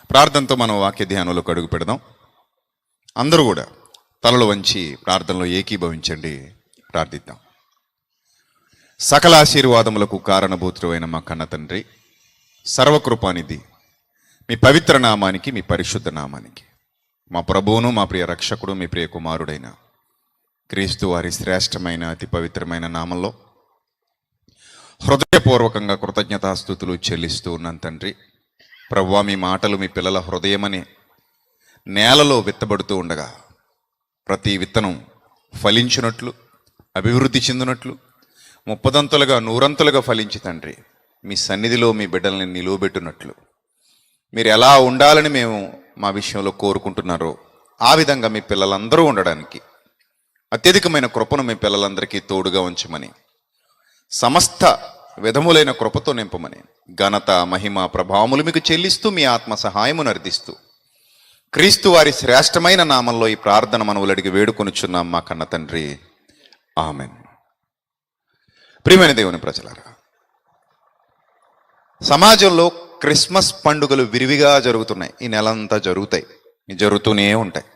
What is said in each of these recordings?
ప్రార్థనతో మనం వాక్య ధ్యానంలోకి అడుగు పెడదాం. అందరూ కూడా తలలు వంచి ప్రార్థనలో ఏకీభవించండి, ప్రార్థిద్దాం. సకల ఆశీర్వాదములకు కారణభూతుడైన మా కన్న తండ్రి, సర్వకృపానిధి, మీ పవిత్ర నామానికి, మీ పరిశుద్ధ నామానికి, మా ప్రభువును మా ప్రియ రక్షకుడు, మీ ప్రియ కుమారుడైన క్రీస్తు వారి శ్రేష్టమైన అతి పవిత్రమైన నామంలో హృదయపూర్వకంగా కృతజ్ఞతాస్తుతులు చెల్లిస్తూ ఉన్నాను తండ్రి. ప్రభువా, మీ మాటలు మీ పిల్లల హృదయమని నేలలో విత్తబడుతూ ఉండగా ప్రతి విత్తనం ఫలించినట్లు, అభివృద్ధి చెందినట్లు, ముప్పదంతులుగా నూరంతులుగా ఫలించి తండ్రి మీ సన్నిధిలో మీ బిడ్డల్ని నిలువబెట్టినట్లు మీరు ఎలా ఉండాలని మేము మా విషయంలో కోరుకుంటున్నారో ఆ విధంగా మీ పిల్లలందరూ ఉండడానికి అత్యధికమైన కృపను మీ పిల్లలందరికీ తోడుగా ఉంచమని, సమస్త విధములైన కృపతో నింపమని, ఘనత మహిమ ప్రభావములు మీకు చెల్లిస్తూ మీ ఆత్మ సహాయమును అర్థిస్తూ క్రీస్తు వారి శ్రేష్టమైన నామంలో ఈ ప్రార్థన మనవులు అడిగి వేడుకొనుచున్నాం మా కన్న తండ్రి, ఆమెన్. ప్రియమైన దేవుని ప్రజలారా, సమాజంలో క్రిస్మస్ పండుగలు విరివిగా జరుగుతున్నాయి. ఈ నెలంతా జరుగుతూనే ఉంటాయి.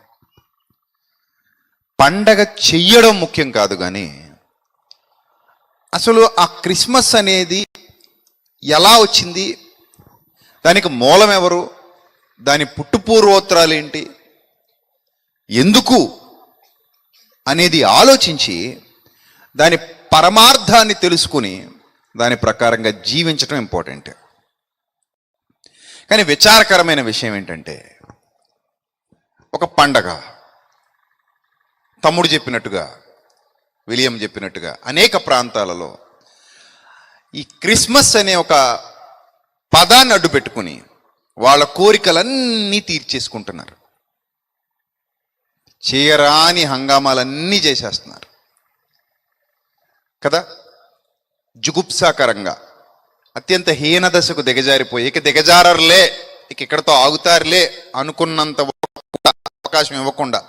పండగ చెయ్యడం ముఖ్యం కాదు, కానీ అసలు ఆ క్రిస్మస్ అనేది ఎలా వచ్చింది, దానికి మూలం ఎవరు, దాని పుట్టుపూర్వోత్తరాలు ఏంటి, ఎందుకు అనేది ఆలోచించి దాని పరమార్థాన్ని తెలుసుకుని దాని ప్రకారంగా జీవించడం ఇంపార్టెంట్. కానీ విచారకరమైన విషయం ఏంటంటే, ఒక పండగ తమ్ముడు చెప్పినట్టుగా, విలియం చెప్పినట్టుగా అనేక ప్రాంతాలలో ఈ క్రిస్మస్ అనే ఒక పదాన్ని అడ్డు పెట్టుకుని వాళ్ళ కోరికలన్నీ తీర్చేసుకుంటున్నారు. చేయరాని హంగామాలన్నీ చేసేస్తున్నారు కదా. జుగుప్సాకరంగా అత్యంత హీన దశకు దిగజారిపోయి, ఇక దిగజారర్లే, ఇక ఇక్కడతో ఆగుతారులే అనుకున్నంత అవకాశం ఇవ్వకుండా,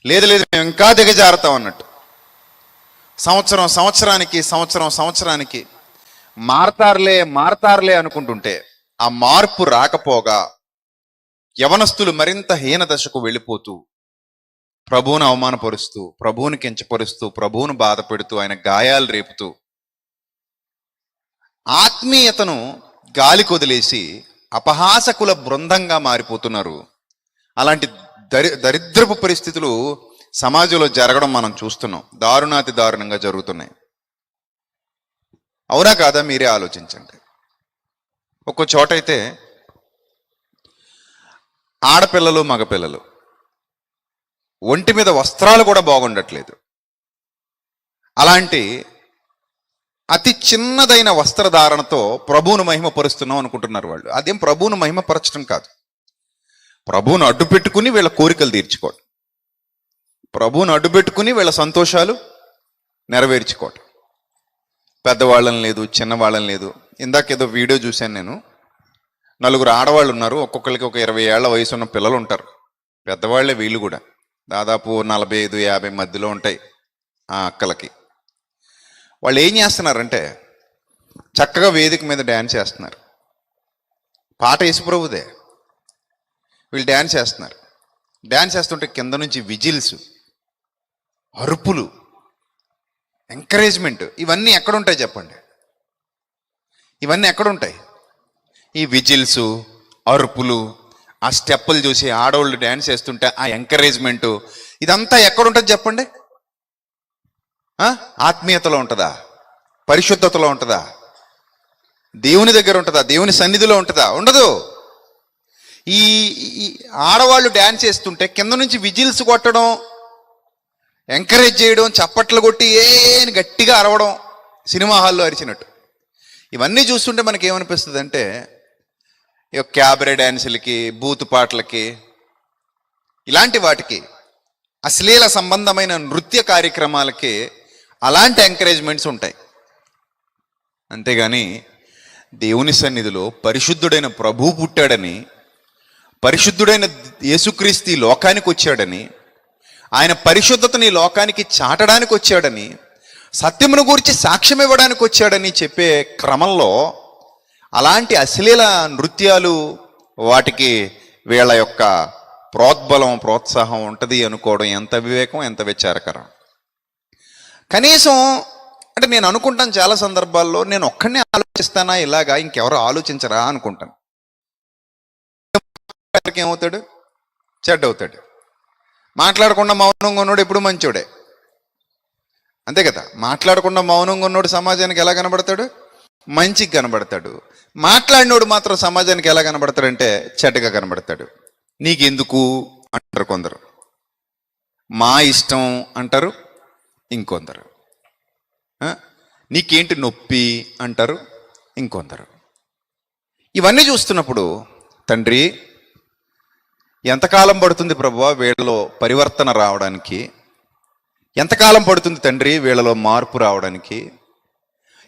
లేదు మేము ఇంకా దిగజారుతాం అన్నట్టు సంవత్సరానికి మారతారులే అనుకుంటుంటే ఆ మార్పు రాకపోగా యవనస్తులు మరింత హీన దశకు వెళ్ళిపోతూ ప్రభువును అవమానపరుస్తూ, ప్రభువుని కించపరుస్తూ, ప్రభువును బాధ పెడుతూ, ఆయన గాయాలు రేపుతూ ఆత్మీయతను గాలి కొదిలేసి అపహాసకుల బృందంగా మారిపోతున్నారు. అలాంటి దరిద్రపు పరిస్థితులు సమాజంలో జరగడం మనం చూస్తున్నాం. దారుణాతి దారుణంగా జరుగుతున్నాయి. అవునా కాదా? మీరే ఆలోచించండి. ఒక్కో చోటైతే ఆడపిల్లలు మగపిల్లలు ఒంటి మీద వస్త్రాలు కూడా బాగుండట్లేదు. అలాంటి అతి చిన్నదైన వస్త్రధారణతో ప్రభువును మహిమపరుస్తున్నాం అనుకుంటున్నారు వాళ్ళు. అదేం ప్రభువును మహిమపరచడం కాదు. ప్రభువును అడ్డు పెట్టుకుని వీళ్ళ కోరికలు తీర్చుకోవడం, ప్రభువును అడ్డు పెట్టుకుని వీళ్ళ సంతోషాలు నెరవేర్చుకోవడం. పెద్దవాళ్ళని లేదు, చిన్నవాళ్ళని లేదు. ఇందాకేదో వీడియో చూశాను నేను. 4 ఆడవాళ్ళు ఉన్నారు. ఒక్కొక్కరికి ఒక 20 ఏళ్ల వయసు ఉన్న పిల్లలు ఉంటారు. పెద్దవాళ్లే వీళ్ళు కూడా. దాదాపు 45-50 మధ్యలో ఉంటాయి ఆ అక్కలకి. వాళ్ళు ఏం చేస్తున్నారంటే చక్కగా వేదిక మీద డ్యాన్స్ చేస్తున్నారు. పాట యేసుప్రభుదే. వీళ్ళు డ్యాన్స్ చేస్తున్నారు. డ్యాన్స్ చేస్తుంటే కింద నుంచి విజిల్స్, అరుపులు, ఎంకరేజ్మెంట్, ఇవన్నీ ఎక్కడుంటాయి చెప్పండి? ఇవన్నీ ఎక్కడుంటాయి? ఈ విజిల్స్, అరుపులు, ఆ స్టెప్పులు చూసి ఆడవాళ్ళు డ్యాన్స్ చేస్తుంటే ఆ ఎంకరేజ్మెంటు, ఇదంతా ఎక్కడుంటుంది చెప్పండి? ఆత్మీయతలో ఉంటుందా? పరిశుద్ధతలో ఉంటుందా? దేవుని దగ్గర ఉంటుందా? దేవుని సన్నిధిలో ఉంటుందా? ఉండదు. ఈ ఆడవాళ్ళు డ్యాన్స్ చేస్తుంటే కింద నుంచి విజిల్స్ కొట్టడం, ఎంకరేజ్ చేయడం, చప్పట్లు కొట్టి ఏని గట్టిగా అరవడం, సినిమా హాల్లో అరిచినట్టు. ఇవన్నీ చూస్తుంటే మనకి ఏమనిపిస్తుంది అంటే, క్యాబరే డ్యాన్సులకి, బూతు పాటలకి, ఇలాంటి వాటికి, అశ్లీల సంబంధమైన నృత్య కార్యక్రమాలకి అలాంటి ఎంకరేజ్మెంట్స్ ఉంటాయి. అంతేగాని దేవుని సన్నిధిలో పరిశుద్ధుడైన ప్రభువు పుట్టాడని, పరిశుద్ధుడైన యేసుక్రీస్తు లోకానికి వచ్చాడని, ఆయన పరిశుద్ధతని లోకానికి చాటడానికి వచ్చాడని, సత్యమును గురించి సాక్ష్యం ఇవ్వడానికి వచ్చాడని చెప్పే క్రమంలో అలాంటి అశ్లీల నృత్యాలు, వాటికి వీళ్ళ యొక్క ప్రోద్బలం ప్రోత్సాహం ఉంటుంది అనుకోవడం ఎంత వివేకం, ఎంత విచారకరం. కనీసం అంటే నేను అనుకుంటాను చాలా సందర్భాల్లో, నేను ఒక్కడనే ఆలోచిస్తానా ఇలాగా, ఇంకెవరు ఆలోచించరా అనుకుంటాను. ఏమవుతాడు? చెడ్డవుతాడు. మాట్లాడకుండా మౌనంగా ఉన్నోడు ఎప్పుడు మంచోడే, అంతే కదా. మాట్లాడకుండా మౌనంగా ఉన్నోడు సమాజానికి ఎలా కనబడతాడు? మంచిగా కనబడతాడు. మాట్లాడినోడు మాత్రం సమాజానికి ఎలా కనబడతాడంటే చెడ్డగా కనబడతాడు. నీకెందుకు అంటారు కొందరు, మా ఇష్టం అంటారు ఇంకొందరు, నీకేంటి నొప్పి అంటారు ఇంకొందరు. ఇవన్నీ చూస్తున్నప్పుడు తండ్రి, ఎంతకాలం పడుతుంది ప్రభువా వీళ్ళలో పరివర్తన రావడానికి? ఎంతకాలం పడుతుంది తండ్రి వీళ్ళలో మార్పు రావడానికి?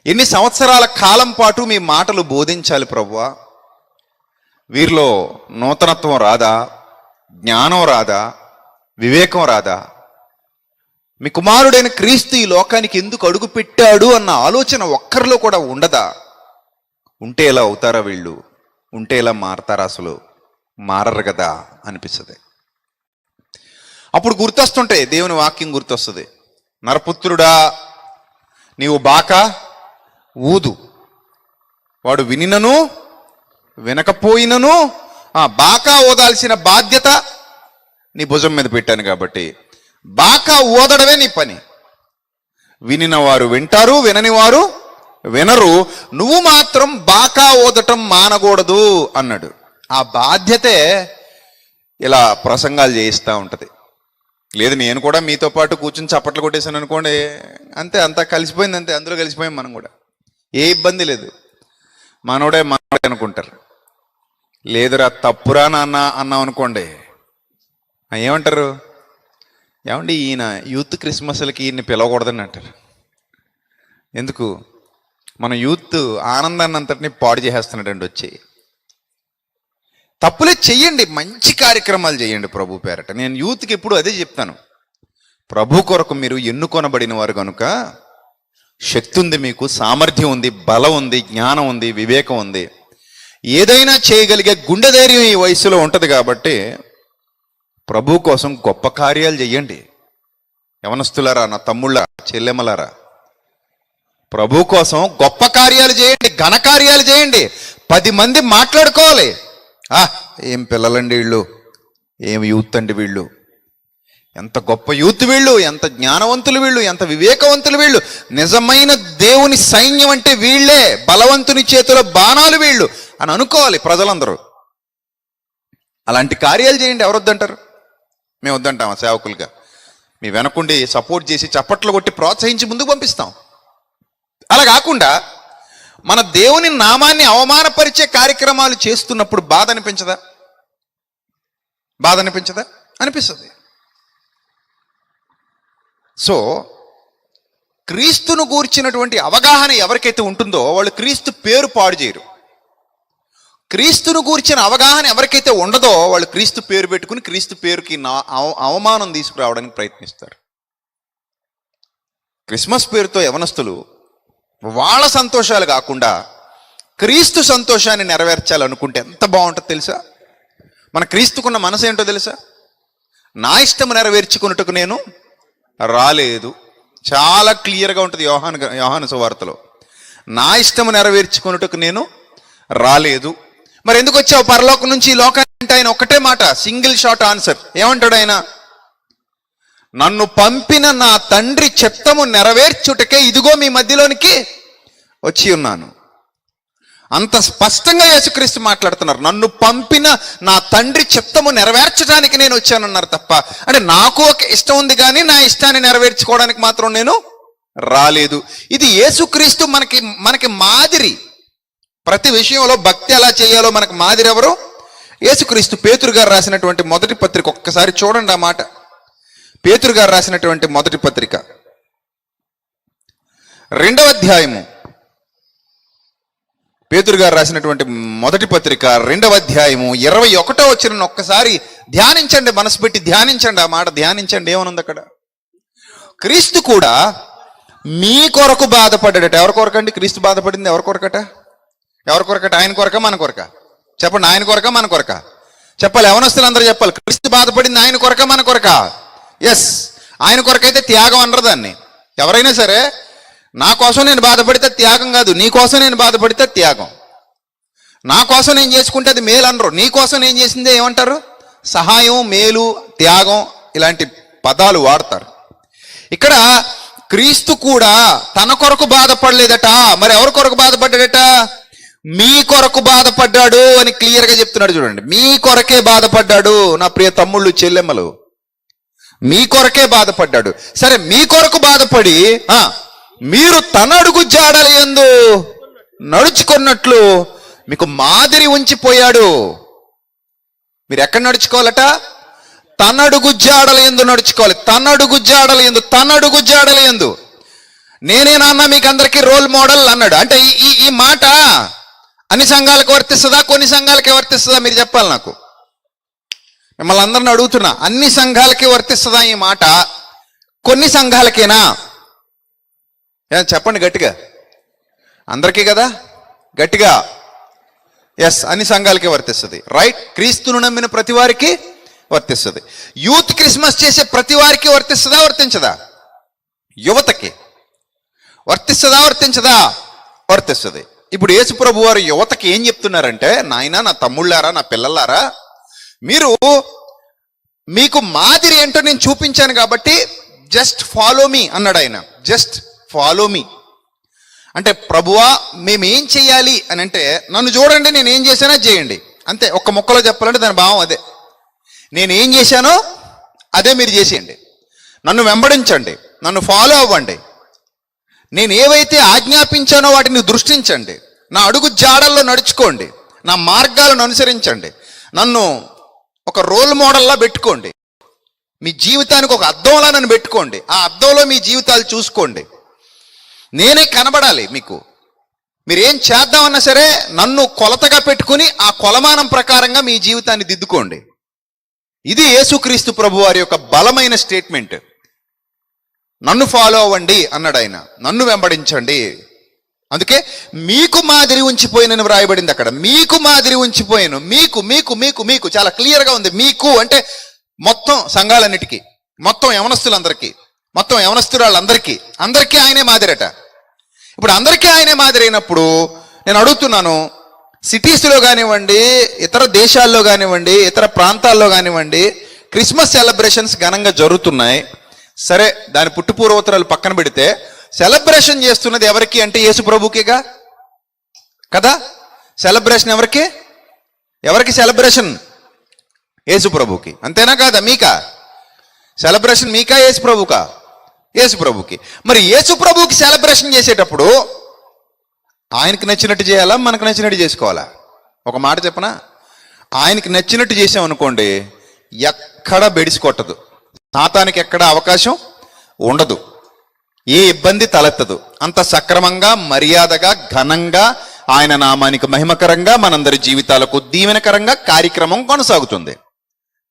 ఎన్ని సంవత్సరాల కాలం పాటు మీ మాటలు బోధించాలి ప్రభువా? వీరిలో నూతనత్వం రాదా? జ్ఞానం రాదా? వివేకం రాదా? మీ కుమారుడైన క్రీస్తు ఈ లోకానికి ఎందుకు అడుగు పెట్టాడు అన్న ఆలోచన ఒక్కరిలో కూడా ఉండదా? ఉంటే ఎలా అవుతారా వీళ్ళు? ఉంటే ఎలా మారతారా? అసలు మారరు కదా అనిపిస్తుంది. అప్పుడు గుర్తొస్తుంటాయి, దేవుని వాక్యం గుర్తొస్తుంది. నరపుత్రుడా, నీవు బాకా ఊదు, వాడు వినినను వినకపోయినను బాకా ఊదాల్సిన బాధ్యత నీ భుజం మీద పెట్టాను కాబట్టి బాకా ఊదడమే నీ పని. వినిన వారు వింటారు, వినని వారు వినరు, నువ్వు మాత్రం బాకా ఊదటం మానకూడదు అన్నాడు. ఆ బాధ్యతే ఇలా ప్రసంగాలు చేయిస్తూ ఉంటుంది. లేదు నేను కూడా మీతో పాటు కూర్చుని చప్పట్లు కొట్టేశాను అనుకోండి, అంతే, అంతా కలిసిపోయింది, అంతే, అందులో కలిసిపోయాం మనం కూడా, ఏ ఇబ్బంది లేదు. మనోడే అనుకుంటారు. లేదురా తప్పురా నాన్న అన్నాం అనుకోండి, ఏమంటారు? ఏమండి ఈయన యూత్ క్రిస్మస్లకి ఈయన్ని పిలవకూడదని అంటారు. ఎందుకు? మన యూత్ ఆనందాన్ని అంతటినీ పాడు చేసేస్తున్నాడండి వచ్చి. తప్పులే చెయ్యండి, మంచి కార్యక్రమాలు చేయండి ప్రభు పేరట. నేను యూత్కి ఎప్పుడు అదే చెప్తాను, ప్రభు కొరకు మీరు ఎన్నుకొనబడిన వారు కనుక శక్తి ఉంది, మీకు సామర్థ్యం ఉంది, బలం ఉంది, జ్ఞానం ఉంది, వివేకం ఉంది, ఏదైనా చేయగలిగే గుండె ధైర్యం ఈ వయసులో ఉంటుంది. కాబట్టి ప్రభు కోసం గొప్ప కార్యాలు చెయ్యండి. యవనస్తులారా, నా తమ్ముళ్ళ చెల్లెమ్మలారా, ప్రభు కోసం గొప్ప కార్యాలు చేయండి, ఘన కార్యాలు చేయండి. 10 మంది మాట్లాడుకోవాలి, ఏం పిల్లలండి వీళ్ళు, ఏం యూత్ అండి వీళ్ళు, ఎంత గొప్ప యూత్ వీళ్ళు, ఎంత జ్ఞానవంతులు వీళ్ళు, ఎంత వివేకవంతులు వీళ్ళు, నిజమైన దేవుని సైన్యం అంటే వీళ్ళే, బలవంతుని చేతిలో బాణాలు వీళ్ళు అని అనుకోవాలి ప్రజలందరూ. అలాంటి కార్యాలు చేయండి. ఎవరు వద్దంటారు? మేము వద్దంటామా? సేవకులుగా మీ వెనకుండి సపోర్ట్ చేసి చప్పట్లు కొట్టి ప్రోత్సహించి ముందుకు పంపిస్తాం. అలా కాకుండా మన దేవుని నామాన్ని అవమానపరిచే కార్యక్రమాలు చేస్తున్నప్పుడు బాధ అనిపించదా? బాధ అనిపించదా? అనిపిస్తుంది. సో క్రీస్తును గూర్చినటువంటి అవగాహన ఎవరికైతే ఉంటుందో వాళ్ళు క్రీస్తు పేరు పాడు చేయరు. క్రీస్తును గూర్చిన అవగాహన ఎవరికైతే ఉండదో వాళ్ళు క్రీస్తు పేరు పెట్టుకుని క్రీస్తు పేరుకి అవమానం తీసుకురావడానికి ప్రయత్నిస్తారు. క్రిస్మస్ పేరుతో యవనస్తులు వాళ్ళ సంతోషాలు కాకుండా క్రీస్తు సంతోషాన్ని నెరవేర్చాలనుకుంటే ఎంత బాగుంటుందో తెలుసా? మన క్రీస్తుకున్న మనసు ఏంటో తెలుసా? నా ఇష్టము నెరవేర్చుకున్నట్టుకు నేను రాలేదు. చాలా క్లియర్గా ఉంటుంది యోహాను సువార్తలో. నా ఇష్టము నెరవేర్చుకున్నట్టుకు నేను రాలేదు. మరి ఎందుకు వచ్చావు పరలోకం నుంచి ఈ లోకానికి? ఆయన ఒక్కటే మాట, సింగిల్ షార్ట్ ఆన్సర్. ఏమంటాడు ఆయన? నన్ను పంపిన నా తండ్రి చిత్తము నెరవేర్చుటకే ఇదిగో మీ మధ్యలోనికి వచ్చి ఉన్నాను. అంత స్పష్టంగా యేసుక్రీస్తు మాట్లాడుతున్నారు. నన్ను పంపిన నా తండ్రి చిత్తము నెరవేర్చడానికి నేను వచ్చానన్నారు తప్ప, అంటే నాకు ఒక ఇష్టం ఉంది కానీ నా ఇష్టాన్ని నెరవేర్చుకోవడానికి మాత్రం నేను రాలేదు. ఇది యేసుక్రీస్తు మనకి మాదిరి. ప్రతి విషయంలో భక్తి ఎలా చేయాలో మనకు మాదిరి ఎవరు? యేసుక్రీస్తు. పేతురు గారు రాసినటువంటి మొదటి పత్రిక ఒక్కసారి చూడండి ఆ మాట. పేతురు గారు రాసినటువంటి మొదటి పత్రిక 2వ అధ్యాయము. పేతురు గారు రాసినటువంటి మొదటి పత్రిక 2వ అధ్యాయము 21వ వచనం ఒక్కసారి ధ్యానించండి, మనసు పెట్టి ధ్యానించండి. ఆ మాట ధ్యానించండి. ఏమనుంది అక్కడ? క్రీస్తు కూడా మీ కొరకు బాధపడ్డాడట. ఎవరి కొరకండి క్రీస్తు బాధపడింది? ఎవరి కొరకట? ఎవరి కొరకట? ఆయన కొరక మన కొరక? చెప్పండి. ఆయన కొరక మన కొరక? చెప్పాలి, యవనస్తులు అందరూ చెప్పాలి. క్రీస్తు బాధపడింది ఆయన కొరక మన కొరక? ఎస్, ఆయన కొరకైతే త్యాగం అనరు దాన్ని. ఎవరైనా సరే నా కోసం నేను బాధపడితే త్యాగం కాదు, నీ కోసం నేను బాధపడితే త్యాగం. నా కోసం నేను చేసుకుంటే అది మేలు అనరు, నీ కోసం నేను చేసిందే ఏమంటారు? సహాయం, మేలు, త్యాగం ఇలాంటి పదాలు వాడతారు. ఇక్కడ క్రీస్తు కూడా తన కొరకు బాధపడలేదట. మరి ఎవరి కొరకు బాధపడ్డాడట? మీ కొరకు బాధపడ్డాడు అని క్లియర్గా చెప్తున్నాడు. చూడండి, మీ కొరకే బాధపడ్డాడు నా ప్రియ తమ్ముళ్ళు చెల్లెమ్మలు, మీ కొరకే బాధపడ్డాడు. సరే, మీ కొరకు బాధపడి మీరు తన అడుగు జాడల యందు నడుచుకున్నట్లు మీకు మాదిరి ఉంచిపోయాడు. మీరు ఎక్కడ నడుచుకోవాలట? తన అడుగు జాడల యందు నడుచుకోవాలి. తన అడుగు జాడల యందు, తన అడుగు జాడల యందు. నేనే నాన్న మీకు అందరికీ రోల్ మోడల్ అన్నాడు. అంటే ఈ మాట అన్ని సంఘాలకు వర్తిస్తుందా, కొన్ని సంఘాలకే వర్తిస్తుందా? మీరు చెప్పాలి నాకు. మిమ్మల్ని అందరిని అడుగుతున్నా, అన్ని సంఘాలకి వర్తిస్తుందా ఈ మాట? కొన్ని సంఘాలకేనా? చెప్పండి గట్టిగా. అందరికీ కదా? గట్టిగా. ఎస్, అన్ని సంఘాలకి వర్తిస్తుంది. రైట్. క్రీస్తును నమ్మిన ప్రతి వారికి వర్తిస్తుంది. యూత్ క్రిస్మస్ చేసే ప్రతి వారికి వర్తిస్తుందా, వర్తించదా? యువతకి వర్తిస్తుందా, వర్తించదా? వర్తిస్తుంది. ఇప్పుడు యేసు ప్రభు వారు యువతకి ఏం చెప్తున్నారంటే, నాయనా, నా తమ్ముళ్ళారా, నా పిల్లలారా, మీకు మాదిరి ఏంటో నేను చూపించాను కాబట్టి జస్ట్ ఫాలో మీ అన్నాడు ఆయన. జస్ట్ ఫాలో మీ అంటే, ప్రభువా మేమేం చెయ్యాలి అని అంటే, నన్ను చూడండి, నేను ఏం చేశానో చేయండి అంతే. ఒక్క ముక్కలో చెప్పాలంటే దాని భావం అదే. నేనేం చేశానో అదే మీరు చేసేయండి. నన్ను వెంబడించండి, నన్ను ఫాలో అవ్వండి. నేను ఏవైతే ఆజ్ఞాపించానో వాటిని దృష్టించండి, నా అడుగు జాడల్లో నడుచుకోండి, నా మార్గాలను అనుసరించండి, నన్ను ఒక రోల్ మోడల్లా పెట్టుకోండి, మీ జీవితానికి ఒక అద్దంలా నన్ను పెట్టుకోండి, ఆ అద్దంలో మీ జీవితాలు చూసుకోండి, నేనే కనబడాలి మీకు. మీరేం చేద్దామన్నా సరే నన్ను కొలతగా పెట్టుకుని ఆ కొలమానం ప్రకారంగా మీ జీవితాన్ని దిద్దుకోండి. ఇది యేసుక్రీస్తు ప్రభు వారి యొక్క బలమైన స్టేట్మెంట్. నన్ను ఫాలో అవ్వండి అన్నాడు ఆయన, నన్ను వెంబడించండి. అందుకే మీకు మాదిరి ఉంచిపోయినని వ్రాయబడింది అక్కడ. మీకు మాదిరి ఉంచిపోయాను. మీకు మీకు మీకు మీకు చాలా క్లియర్గా ఉంది. మీకు అంటే మొత్తం సంఘాలన్నిటికీ, మొత్తం యవనస్తులందరికీ, మొత్తం యవనస్తురాళ్ళందరికీ, అందరికీ ఆయనే మాదిరట. ఇప్పుడు అందరికీ ఆయనే మాదిరి అయినప్పుడు నేను అడుగుతున్నాను, సిటీస్లో కానివ్వండి, ఇతర దేశాల్లో కానివ్వండి, ఇతర ప్రాంతాల్లో కానివ్వండి, క్రిస్మస్ సెలబ్రేషన్స్ ఘనంగా జరుగుతున్నాయి. సరే, దాని పుట్టుపూర్వోత్తరాలు పక్కన పెడితే సెలబ్రేషన్ చేస్తున్నది ఎవరికి అంటే యేసు ప్రభుకేగా కదా. సెలబ్రేషన్ ఎవరికి? ఎవరికి సెలబ్రేషన్? యేసు ప్రభుకి. అంతేనా కాదా? మీకా సెలబ్రేషన్? మీకా యేసు ప్రభుకా? యేసు ప్రభుకి. మరి యేసు ప్రభుకి సెలబ్రేషన్ చేసేటప్పుడు ఆయనకి నచ్చినట్టు చేయాలా, మనకు నచ్చినట్టు చేసుకోవాలా? ఒక మాట చెప్పనా, ఆయనకి నచ్చినట్టు చేసామనుకోండి, ఎక్కడ బెడిసి కొట్టదు, సాతానికి ఎక్కడ అవకాశం ఉండదు, ఏ ఇబ్బంది తలెత్తదు. అంత సక్రమంగా, మర్యాదగా, ఘనంగా, ఆయన నామానికి మహిమకరంగా, మనందరి జీవితాలకు దీవెనకరంగా కార్యక్రమం కొనసాగుతుంది.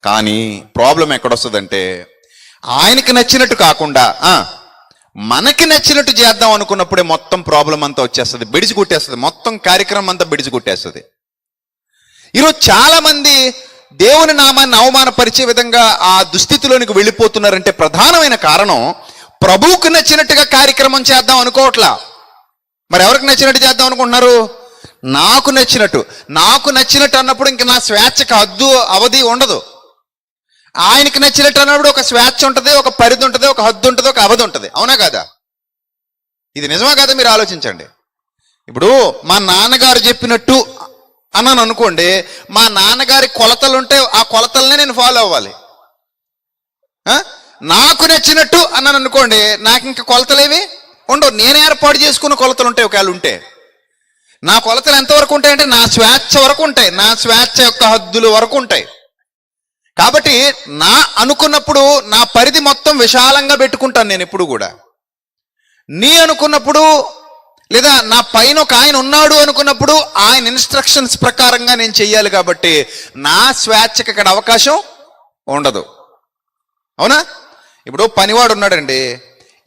కానీ ప్రాబ్లం ఎక్కడొస్తుందంటే, ఆయనకి నచ్చినట్టు కాకుండా మనకి నచ్చినట్టు చేద్దాం అనుకున్నప్పుడే మొత్తం ప్రాబ్లం అంతా వచ్చేస్తుంది, బెడిసి కొట్టేస్తుంది, మొత్తం కార్యక్రమం అంతా బెడిసి కొట్టేస్తుంది. ఈరోజు చాలా మంది దేవుని నామాన్ని అవమానపరిచే విధంగా ఆ దుస్థితిలోనికి వెళ్ళిపోతున్నారంటే ప్రధానమైన కారణం, ప్రభువుకు నచ్చినట్టుగా కార్యక్రమం చేద్దాం అనుకోవట్లా. మరి ఎవరికి నచ్చినట్టు చేద్దాం అనుకుంటున్నారు? నాకు నచ్చినట్టు. నాకు నచ్చినట్టు అన్నప్పుడు ఇంక నా స్వేచ్ఛకు హద్దు అవధి ఉండదు. ఆయనకి నచ్చినట్టు అన్నప్పుడు ఒక స్వేచ్ఛ ఉంటుంది, ఒక పరిధి ఉంటుంది, ఒక హద్దు ఉంటుంది, ఒక అవధి ఉంటుంది. అవునా కాదా? ఇది నిజమా కాదా? మీరు ఆలోచించండి. ఇప్పుడు మా నాన్నగారు చెప్పినట్టు అన్నాను అనుకోండి, మా నాన్నగారి కొలతలు ఉంటే ఆ కొలతలనే నేను ఫాలో అవ్వాలి. నాకు నచ్చినట్టు అన్నాను అనుకోండి, నాకు ఇంకా కొలతలేవి ఉండవు. నేను ఏర్పాటు చేసుకున్న కొలతలు ఉంటాయి. ఒకవేళ ఉంటే నా కొలతలు ఎంతవరకు ఉంటాయంటే నా స్వేచ్ఛ వరకు ఉంటాయి, నా స్వేచ్ఛ యొక్క హద్దుల వరకు ఉంటాయి. కాబట్టి నా అనుకున్నప్పుడు నా పరిధి మొత్తం విశాలంగా పెట్టుకుంటాను నేను ఎప్పుడు కూడా. నీ అనుకున్నప్పుడు, లేదా నా పైన ఒక ఆయన ఉన్నాడు అనుకున్నప్పుడు ఆయన ఇన్స్ట్రక్షన్స్ ప్రకారంగా నేను చెయ్యాలి. కాబట్టి నా స్వేచ్ఛకి ఇక్కడ అవకాశం ఉండదు. అవునా? ఇప్పుడు పనివాడు ఉన్నాడండి,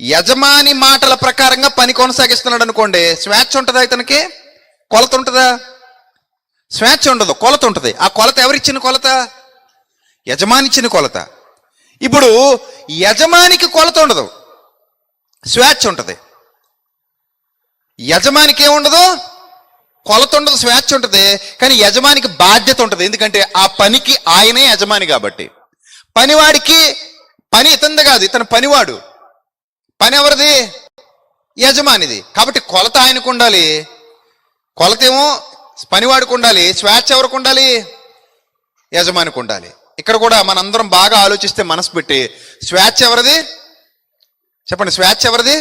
యజమాని మాటల ప్రకారంగా పని కొనసాగిస్తున్నాడు అనుకోండి, స్వేచ్ఛ ఉంటుందా? ఇతనికి కొలత ఉంటుందా? స్వేచ్ఛ ఉండదు, కొలత ఉంటుంది. ఆ కొలత ఎవరిచ్చిన కొలత? యజమానిచ్చిన కొలత. ఇప్పుడు యజమానికి కొలత ఉండదు, స్వేచ్ఛ ఉంటుంది. యజమానికి ఏముండదు, కొలత ఉండదు, స్వేచ్ఛ ఉంటుంది. కానీ యజమానికి బాధ్యత ఉంటుంది, ఎందుకంటే ఆ పనికి ఆయనే యజమాని కాబట్టి. పనివాడికి పని ఇతంది కాదు, ఇతను పనివాడు. పని ఎవరిది? యజమానిది. కాబట్టి కొలత ఆయనకు ఉండాలి, కొలత ఏమో పనివాడికి ఉండాలి, స్వేచ్ఛ ఎవరికి ఉండాలి? యజమానికి ఉండాలి. ఇక్కడ కూడా మనందరం బాగా ఆలోచిస్తే మనసు పెట్టి, స్వేచ్ఛ ఎవరిది చెప్పండి? స్వేచ్ఛ ఎవరిది?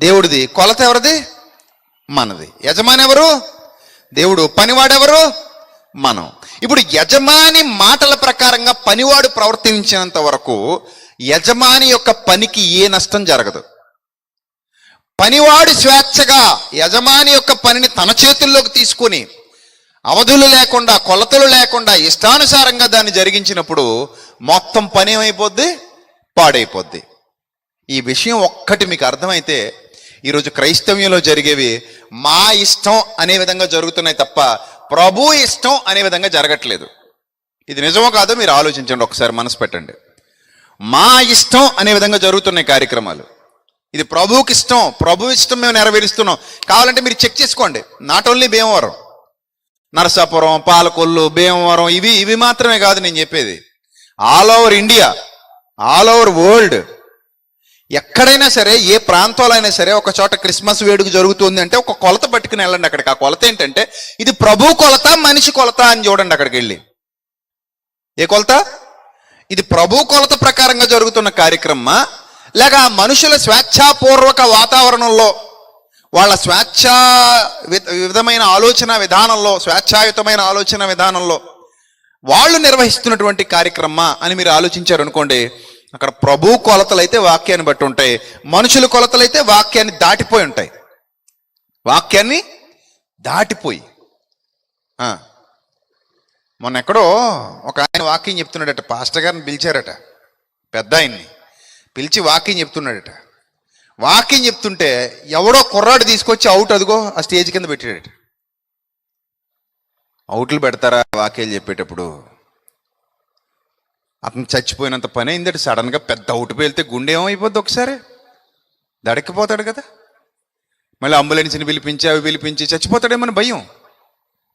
దేవుడిది. కొలత ఎవరిది? మనది. యజమాని ఎవరు? దేవుడు. పనివాడెవరు? మనం. ఇప్పుడు యజమాని మాటల ప్రకారంగా పనివాడు ప్రవర్తించినంత వరకు యజమాని యొక్క పనికి ఏ నష్టం జరగదు. పనివాడు స్వేచ్ఛగా యజమాని యొక్క పనిని తన చేతుల్లోకి తీసుకుని అవధులు లేకుండా, కొలతలు లేకుండా ఇష్టానుసారంగా దాన్ని జరిగించినప్పుడు మొత్తం పని ఏమైపోద్ది? పాడైపోద్ది. ఈ విషయం ఒక్కటి మీకు అర్థమైతే ఈరోజు క్రైస్తవ్యంలో జరిగేవి మా ఇష్టం అనే విధంగా జరుగుతున్నాయి తప్ప ప్రభు ఇష్టం అనే విధంగా జరగట్లేదు. ఇది నిజమో కాదో మీరు ఆలోచించండి, ఒకసారి మనసు పెట్టండి. మా ఇష్టం అనే విధంగా జరుగుతున్నాయి కార్యక్రమాలు. ఇది ప్రభువుకి ఇష్టం, ప్రభు ఇష్టం మేము నెరవేరుస్తున్నాం. కావాలంటే మీరు చెక్ చేసుకోండి. నాట్ ఓన్లీ భీమవరం, నరసాపురం, పాలకొల్లు, భీమవరం, ఇవి మాత్రమే కాదు నేను చెప్పేది. All over India, all over world, ఎక్కడైనా సరే, ఏ ప్రాంతాల్లో అయినా సరే, ఒక చోట క్రిస్మస్ వేడుక జరుగుతుంది అంటే ఒక కొలత పట్టుకుని వెళ్ళండి అక్కడికి. ఆ కొలత ఏంటంటే ఇది ప్రభు కొలత, మనిషి కొలత అని చూడండి అక్కడికి వెళ్ళి. ఏ కొలత? ఇది ప్రభు కొలత ప్రకారంగా జరుగుతున్న కార్యక్రమమా, లేక మనుషుల స్వేచ్ఛాపూర్వక వాతావరణంలో, వాళ్ళ విధమైన ఆలోచన విధానంలో, స్వేచ్ఛాయుతమైన ఆలోచన విధానంలో వాళ్ళు నిర్వహిస్తున్నటువంటి కార్యక్రమమా అని మీరు ఆలోచించారు అనుకోండి, అక్కడ ప్రభు కొలతలు అయితే వాక్యాన్ని బట్టి ఉంటాయి, మనుషుల కొలతలు అయితే వాక్యాన్ని దాటిపోయి ఉంటాయి. వాక్యాన్ని దాటిపోయి. మొన్న ఎక్కడో ఒక ఆయన వాక్యం చెప్తున్నాడట, పాస్టర్ గారిని పిలిచారట, పెద్ద ఆయన్ని పిలిచి వాక్యం చెప్తున్నాడట. వాక్యం చెప్తుంటే ఎవడో కుర్రాడు తీసుకొచ్చి అవుట్, అదిగో ఆ స్టేజ్ కింద పెట్టాడట. అవుట్లు పెడతారా వాక్యాలు చెప్పేటప్పుడు? అతను చచ్చిపోయినంత పని అయిందట. సడన్గా పెద్ద అవుట్ పేలితే గుండె ఏమైపోద్ది, ఒకసారి దడక్కిపోతాడు కదా. మళ్ళీ అంబులెన్స్ని పిలిపించి అవి పిలిపించి చచ్చిపోతాడేమని భయం.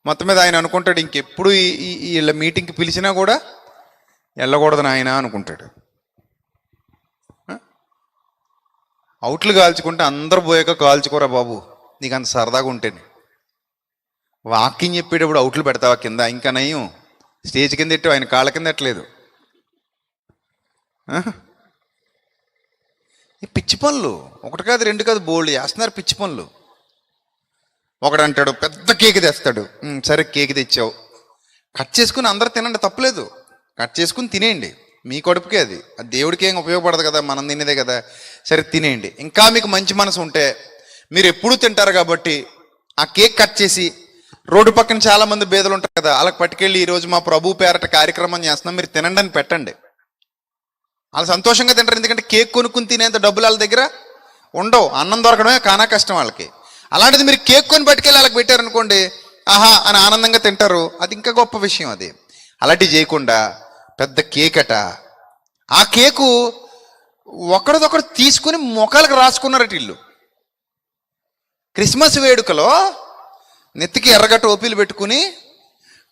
మొత్తం మీద ఆయన అనుకుంటాడు, ఇంకెప్పుడు వీళ్ళ మీటింగ్కి పిలిచినా కూడా వెళ్ళకూడదు నాయన అనుకుంటాడు. అవుట్లు కాల్చుకుంటే అందరు పోయాక కాల్చుకోరా బాబు, నీకు అంత సరదాగా ఉంటేనే. వాకింగ్ చెప్పేటప్పుడు అవుట్లు పెడతావా కింద? ఇంకా నయ్యం స్టేజ్ కింద ఎట్టు, ఆయన కాళ్ళ కింద ఎట్టలేదు. ఈ పిచ్చి పనులు ఒకటి కాదు, రెండు కాదు, బోల్డ్ చేస్తున్నారు పిచ్చి పనులు. ఒకడు అంటాడు పెద్ద కేక్ తెస్తాడు. సరే కేక్ తెచ్చావు, కట్ చేసుకుని అందరూ తినండి, తప్పలేదు, కట్ చేసుకుని తినేయండి, మీ కడుపుకే అది దేవుడికి ఏం ఉపయోగపడదు కదా, మనం తినేదే కదా, సరే తినేయండి. ఇంకా మీకు మంచి మనసు ఉంటే మీరు ఎప్పుడూ తింటారు కాబట్టి ఆ కేక్ కట్ చేసి రోడ్డు పక్కన చాలామంది బేదలు ఉంటారు కదా, వాళ్ళకి పట్టుకెళ్ళి ఈరోజు మా ప్రభు పేరట కార్యక్రమం చేస్తున్నాం, మీరు తినండి అని పెట్టండి. వాళ్ళు సంతోషంగా తింటారు, ఎందుకంటే కేక్ కొనుక్కుని తినేంత డబ్బులు వాళ్ళ దగ్గర ఉండవు, అన్నం దొరకడమే కానా కష్టం వాళ్ళకి. అలాంటిది మీరు కేక్ కొని పట్టుకెళ్ళి వాళ్ళకి పెట్టారనుకోండి, ఆహా అని ఆనందంగా తింటారు, అది ఇంకా గొప్ప విషయం. అది అలాంటివి చేయకుండా పెద్ద కేక్ అట, ఆ కేకు ఒకరిదొకరు తీసుకుని మొఖాలకు రాసుకున్నారట వీళ్ళు. క్రిస్మస్ వేడుకలో నెత్తికి ఎర్రగా టోపీలు పెట్టుకుని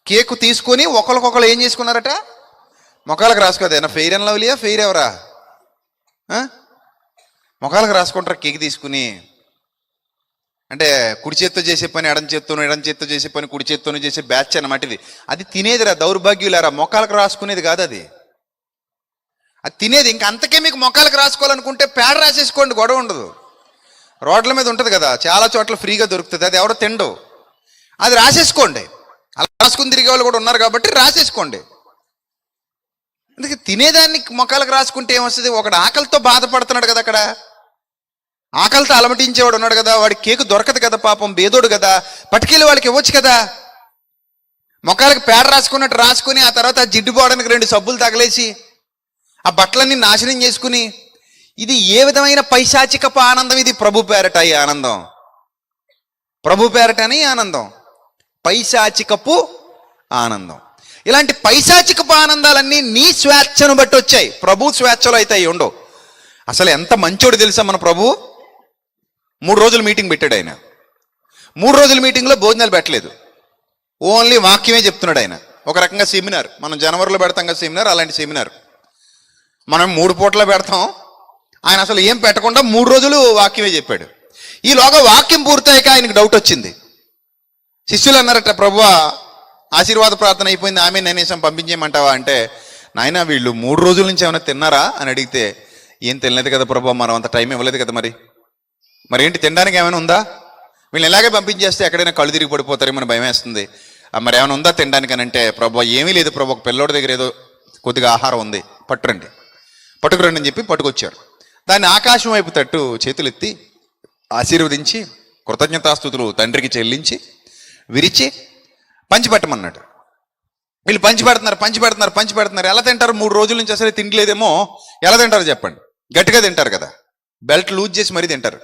కేకు తీసుకొని ఒకరికొకరు ఏం చేసుకున్నారట, మొఖాలకు రాసుకోదు. ఏమన్నా ఫెయిర్ అండ్ లవ్లీయా, ఫెయిర్ ఎవరా, మొఖాలకు రాసుకుంటారు కేక్ తీసుకుని. అంటే కుడి చేత్తో చేసే పని ఎడం చేత్తోను, ఎడం చేత్తో చేసే పని కుడి చేత్తోను చేసే బ్యాచ్ అన్నమాట ఇది. అది తినేదిరా, దౌర్భాగ్యులారా, మొఖాలకు రాసుకునేది కాదు అది, అది తినేది. ఇంకా అంతకే మీకు మొఖాలకు రాసుకోవాలనుకుంటే పేడ రాసేసుకోండి, గొడవ ఉండదు. రోడ్ల మీద ఉంటుంది కదా, చాలా చోట్ల ఫ్రీగా దొరుకుతుంది, అది ఎవడో తిండు, అది రాసేసుకోండి. అలా రాసుకుని తిరిగే వాళ్ళు కూడా ఉన్నారు కాబట్టి రాసేసుకోండి. అందుకే తినేదాన్ని మొఖాలకు రాసుకుంటే ఏమొస్తుంది? ఒకడు ఆకలితో బాధపడుతున్నాడు కదా, అక్కడ ఆకలితో అలమటించేవాడు ఉన్నాడు కదా, వాడి కేకు దొరకదు కదా, పాపం బేదోడు కదా, పట్టుకెళ్ళి వాళ్ళకి ఇవ్వచ్చు కదా. మొఖాలకు పేడ రాసుకున్నట్టు రాసుకుని ఆ తర్వాత జిడ్డు పోవడానికి 2 సబ్బులు తగలేసి ఆ బట్టలన్నీ నాశనం చేసుకుని, ఇది ఏ విధమైన పైశాచికపు ఆనందం ఇది? ప్రభు పేరట ఈ ఆనందం, ప్రభు పేరట అని ఆనందం, పైశాచికపు ఆనందం. ఇలాంటి పైశాచికపు ఆనందాలన్నీ నీ స్వేచ్ఛను బట్టి వచ్చాయి, ప్రభు స్వేచ్ఛలో అయితే అవి ఉండవు. అసలు ఎంత మంచోడు తెలుసా మన ప్రభు. 3 రోజులు మీటింగ్ పెట్టాడు ఆయన. 3 రోజుల మీటింగ్లో భోజనాలు పెట్టలేదు, ఓన్లీ వాక్యమే చెప్తున్నాడు ఆయన. ఒక రకంగా సెమినార్, మనం జనవరిలో పెడతాం కదా సెమినార్, అలాంటి సెమినార్ మనం 3 పూటలో పెడతాం. ఆయన అసలు ఏం పెట్టకుండా 3 రోజులు వాక్యమే చెప్పాడు. ఈలోగా వాక్యం పూర్తయ్యాక ఆయనకు డౌట్ వచ్చింది. శిష్యులు అన్నారట, ప్రభువా ఆశీర్వాద ప్రార్థన అయిపోయింది, ఆమె నేనేసం పంపించేయమంటావా అంటే, నాయన వీళ్ళు 3 రోజుల నుంచి ఏమైనా తిన్నారా అని అడిగితే, ఏం తినలేదు కదా ప్రభు, మనం అంత టైం ఇవ్వలేదు కదా, మరి ఏంటి తినడానికి ఏమైనా ఉందా, వీళ్ళని ఎలాగే పంపించేస్తే ఎక్కడైనా కళ్ళు తిరిగి పడిపోతారేమో భయం వేస్తుంది, మరి ఏమైనా ఉందా తినడానికి అని అంటే, ప్రభు ఏమీ లేదు ప్రభు, ఒక పిల్లోడి దగ్గర ఏదో కొద్దిగా ఆహారం ఉంది, పట్టుకురండి అని చెప్పి పట్టుకొచ్చారు. దాన్ని ఆకాశం వైపు తట్టు చేతులెత్తి ఆశీర్వదించి కృతజ్ఞతాస్తుతులు తండ్రికి చెల్లించి విరిచి పంచిపెట్టమన్నాడు. వీళ్ళు పంచిపెడుతున్నారు. ఎలా తింటారు? 3 రోజుల నుంచి అసలు తినలేదేమో, ఎలా తింటారు చెప్పండి? గట్టిగా తింటారు కదా, బెల్ట్ లూజ్ చేసి మరీ తింటారు.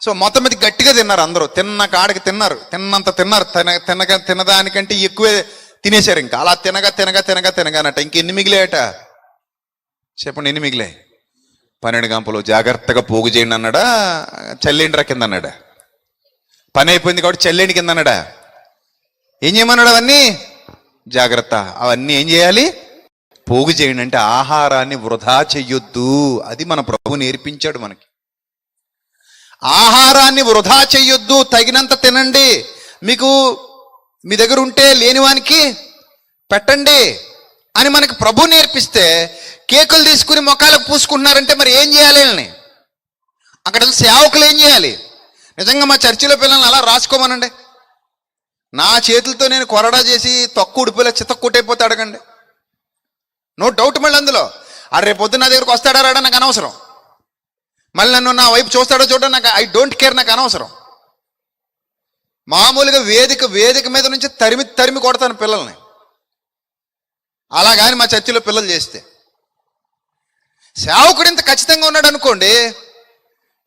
సో మొత్తం మీద గట్టిగా తిన్నారు అందరూ, తిన్న కాడికి తిన్నారు, తిన్నంత తిన్నారు, తినదానికంటే ఎక్కువే తినేశారు. ఇంకా అలా తినగానట ఇంకెన్ని మిగిలాయట చెప్పండి, ఎన్ని మిగిలాయి? 12 గంపలు. జాగ్రత్తగా పోగు చేయండి అన్నాడా, చల్లేండిరా కింద అన్నాడా? పని అయిపోయింది కాబట్టి చల్లేండి కింద అన్నాడా? ఏం చేయమన్నాడు? అవన్నీ జాగ్రత్త, అవన్నీ ఏం చేయాలి? పోగు చేయండి. అంటే ఆహారాన్ని వృధా చెయ్యొద్దు, అది మన ప్రభు నేర్పించాడు మనకి. ఆహారాన్ని వృధా చెయ్యొద్దు, తగినంత తినండి, మీకు మీ దగ్గర ఉంటే లేనివానికి పెట్టండి అని మనకి ప్రభు నేర్పిస్తే, కేకులు తీసుకుని మొక్కలకు పూసుకుంటున్నారంటే మరి ఏం చేయాలి అని అక్కడ సేవకులు ఏం చేయాలి? నిజంగా మా చర్చిలో పిల్లల్ని అలా రాసుకోమనండి, నా చేతులతో నేను కొరడా చేసి తొక్కు ఉడిపోలే చితక్కుట్టయిపోతే అడగండి, నో డౌట్. మళ్ళీ అందులో రేపు పొద్దున్న నా దగ్గరకు వస్తాడా రాడా నాకు అనవసరం, మళ్ళీ నన్ను నా వైపు చూస్తాడో చూడ నాకు ఐ డోంట్ కేర్, నాకు అనవసరం. మామూలుగా వేదిక మీద నుంచి తరిమి కొడతాను పిల్లల్ని, అలా కానీ మా చర్చిలో పిల్లలు చేస్తే. సేవకుడు ఇంత ఖచ్చితంగా ఉన్నాడు అనుకోండి,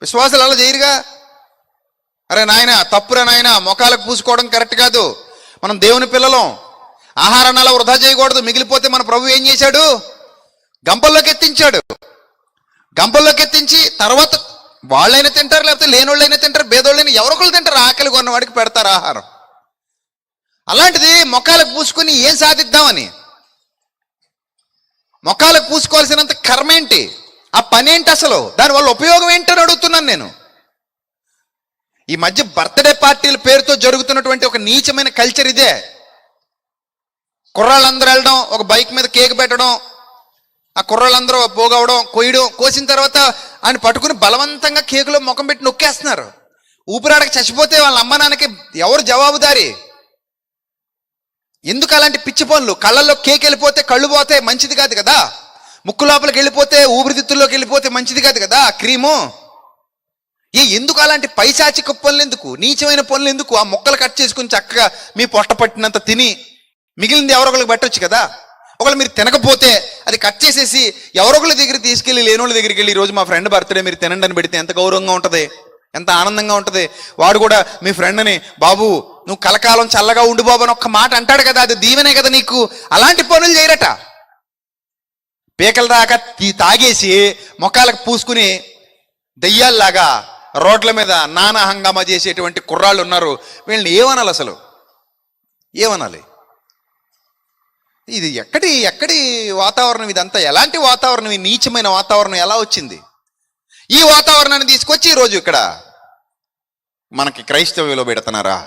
విశ్వాసాలు అలా చేయరుగా. అరే నాయన తప్పురా నాయన, మొఖాలకు పూసుకోవడం కరెక్ట్ కాదు, మనం దేవుని పిల్లలం, ఆహారాన్ని అలా వృధా చేయకూడదు, మిగిలిపోతే మన ప్రభు ఏం చేశాడు? గంపల్లోకి ఎత్తించి తర్వాత వాళ్ళైనా తింటారు, లేకపోతే లేనోళ్ళైనా తింటారు, బేదోళ్ళైనా ఎవరొకళ్ళు తింటారు, ఆకలి కొన్న వాడికి పెడతారు ఆహారం. అలాంటిది మొఖాలకు పూసుకుని ఏం సాధిద్దామని, మొఖాలకు పూసుకోవాల్సినంత కర్మ ఏంటి, ఆ పని ఏంటి, అసలు దానివల్ల ఉపయోగం ఏంటని అడుగుతున్నాను నేను. ఈ మధ్య బర్త్డే పార్టీల పేరుతో జరుగుతున్నటువంటి ఒక నీచమైన కల్చర్ ఇదే. కుర్రాళ్ళందరూ వెళ్ళడం, ఒక బైక్ మీద కేక్ పెట్టడం, ఆ కుర్రాళ్ళందరూ పోగవడం, కోసిన తర్వాత ఆయన పట్టుకుని బలవంతంగా కేకులో ముఖం పెట్టి నొక్కేస్తున్నారు. ఊపిరాడకి చచ్చిపోతే వాళ్ళ అమ్మ నాన్నకి ఎవరు జవాబుదారి? ఎందుకు అలాంటి పిచ్చి పనులు? కళ్ళల్లో కేక్ వెళ్ళిపోతే కళ్ళు పోతే మంచిది కాదు కదా, ముక్కు లోపలికి వెళ్ళిపోతే ఊపిరితిత్తుల్లోకి వెళ్ళిపోతే మంచిది కాదు కదా క్రీము. ఎందుకు అలాంటి పైశాచిక పనులు ఎందుకు, నీచమైన పనులు ఎందుకు? ఆ ముక్కలు కట్ చేసుకుని చక్కగా మీ పొట్ట పట్టినంత తిని మిగిలింది ఎవరొకరికి పెట్టొచ్చు కదా. ఒకవేళ మీరు తినకపోతే అది కట్ చేసేసి ఎవరొకరి దగ్గర తీసుకెళ్ళి, లేనోళ్ళ దగ్గరికి వెళ్ళి, ఈరోజు మా ఫ్రెండ్ బర్త్డే మీరు తినండి అని పెడితే ఎంత గౌరవంగా ఉంటుంది, ఎంత ఆనందంగా ఉంటుంది. వాడు కూడా మీ ఫ్రెండ్ని, బాబు నువ్వు కలకాలం చల్లగా ఉండు బాబు అని ఒక్క మాట అంటాడు కదా, అది దీవెనే కదా నీకు. అలాంటి పనులు చేయరట. పీకల దాకా తాగేసి మొక్కలకు పూసుకుని దెయ్యాల్లాగా రోడ్ల మీద నానా హంగామా చేసేటువంటి కుర్రాళ్ళు ఉన్నారు. వీళ్ళని ఏమనాలి అసలు? ఏమనాలి? ఇది ఎక్కడి వాతావరణం ఇదంతా? ఎలాంటి వాతావరణం? ఈ నీచమైన వాతావరణం ఎలా వచ్చింది? ఈ వాతావరణాన్ని తీసుకొచ్చి ఈరోజు ఇక్కడ మనకి క్రైస్తవ్యంలో పెడుతున్నారా?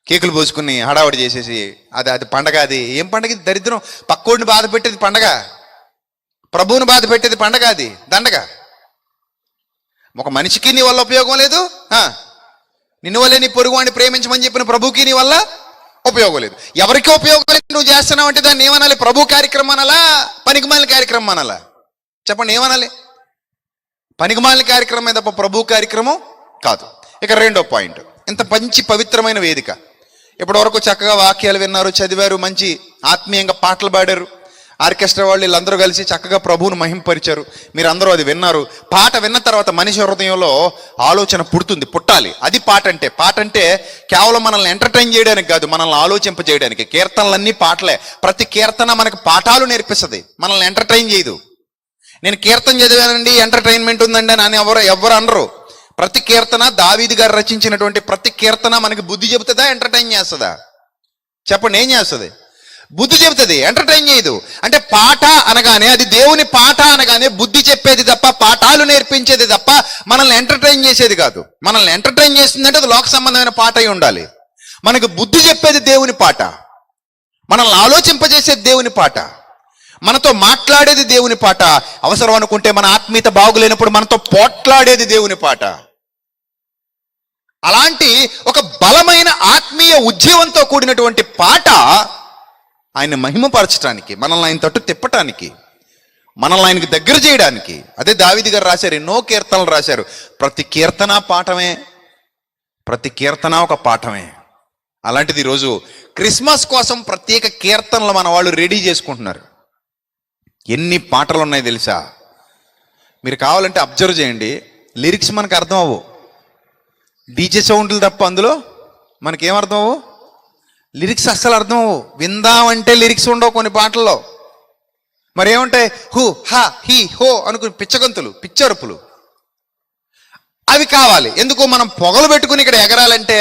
కేకులు పోసుకుని హడావడి చేసేసి అది పండగ. అది ఏం పండగ? ఇది దరిద్రం. పక్కోడిని బాధ పెట్టేది పండగ, ప్రభువుని బాధ పెట్టేది పండగ, అది దండగ. ఒక మనిషికి నీ వల్ల ఉపయోగం లేదు, నిన్ను వల్లే నీ పొరుగువాడిని ప్రేమించమని చెప్పిన ప్రభుకి నీ వల్ల ఉపయోగం లేదు. ఎవరికి ఉపయోగం లేదు నువ్వు చేస్తున్నావు అంటే దాన్ని ఏమనాలి? ప్రభు కార్యక్రమం అనాలా, పనికిమాలిన కార్యక్రమం అనాలా? చెప్పండి, ఏమనాలి? పనికిమాలిన కార్యక్రమం తప్ప ప్రభు కార్యక్రమం కాదు. ఇక రెండో పాయింట్, ఇంత మంచి పవిత్రమైన వేదిక, ఇప్పటి వరకు చక్కగా వాక్యాలు విన్నారు, చదివారు, మంచి ఆత్మీయంగా పాటలు పాడారు, ఆర్కెస్ట్రా వాళ్ళు వీళ్ళందరూ కలిసి చక్కగా ప్రభువును మహింపరిచారు. మీరు అందరూ అది విన్నారు. పాట విన్న తర్వాత మనిషి హృదయంలో ఆలోచన పుట్టాలి. అది పాట అంటే. పాట అంటే కేవలం మనల్ని ఎంటర్టైన్ చేయడానికి కాదు, మనల్ని ఆలోచింపజేయడానికి. కీర్తనలన్నీ పాటలే. ప్రతి కీర్తన మనకు పాఠాలు నేర్పిస్తుంది, మనల్ని ఎంటర్టైన్ చేయదు. నేను కీర్తన చదివానండి ఎంటర్టైన్మెంట్ ఉందండి అని ఎవరు అనరు. ప్రతి కీర్తన, దావీదు గారు రచించినటువంటి ప్రతి కీర్తన మనకి బుద్ధి చెబుతుందా, ఎంటర్టైన్ చేస్తుందా? చెప్పండి, ఏం చేస్తుంది? బుద్ధి చెబుతుంది, ఎంటర్టైన్ చేయదు. అంటే పాట అనగానే, అది దేవుని పాట అనగానే బుద్ధి చెప్పేది తప్ప, పాఠాలు నేర్పించేది తప్ప మనల్ని ఎంటర్టైన్ చేసేది కాదు. మనల్ని ఎంటర్టైన్ చేస్తుందంటే అది లోక సంబంధమైన పాట అయి ఉండాలి. మనకు బుద్ధి చెప్పేది దేవుని పాట, మనల్ని ఆలోచింపజేసేది దేవుని పాట, మనతో మాట్లాడేది దేవుని పాట. అవసరం అనుకుంటే మన ఆత్మీయత బాగులేనప్పుడు మనతో పోట్లాడేది దేవుని పాట. అలాంటి ఒక బలమైన ఆత్మీయ ఉద్యమంతో కూడినటువంటి పాట ఆయన మహిమపరచడానికి, మనల్ని ఆయన తట్టు తిప్పటానికి, మనల్ని ఆయనకి దగ్గర చేయడానికి. అదే దావీదు గారు రాశారు, ఎన్నో కీర్తనలు రాశారు. ప్రతి కీర్తన పాఠమే, ప్రతి కీర్తన ఒక పాఠమే. అలాంటిది ఈరోజు క్రిస్మస్ కోసం ప్రత్యేక కీర్తనలు మన వాళ్ళు రెడీ చేసుకుంటున్నారు. ఎన్ని పాటలు ఉన్నాయి తెలుసా? మీరు కావాలంటే అబ్జర్వ్ చేయండి, లిరిక్స్ మనకు అర్థం అవ్వవు. డీజే సౌండ్లు తప్ప అందులో మనకేం అర్థం అవ్వవు. లిరిక్స్ అస్సలు అర్థం అవ్వవు. విందామంటే లిరిక్స్ ఉండవు కొన్ని పాటల్లో. మరి ఏముంటాయి? హూ, హా, హీ, హో అనుకుని పిచ్చగంతులు, పిచ్చరుపులు, అవి కావాలి. ఎందుకు? మనం పొగలు పెట్టుకుని ఇక్కడ ఎగరాలంటే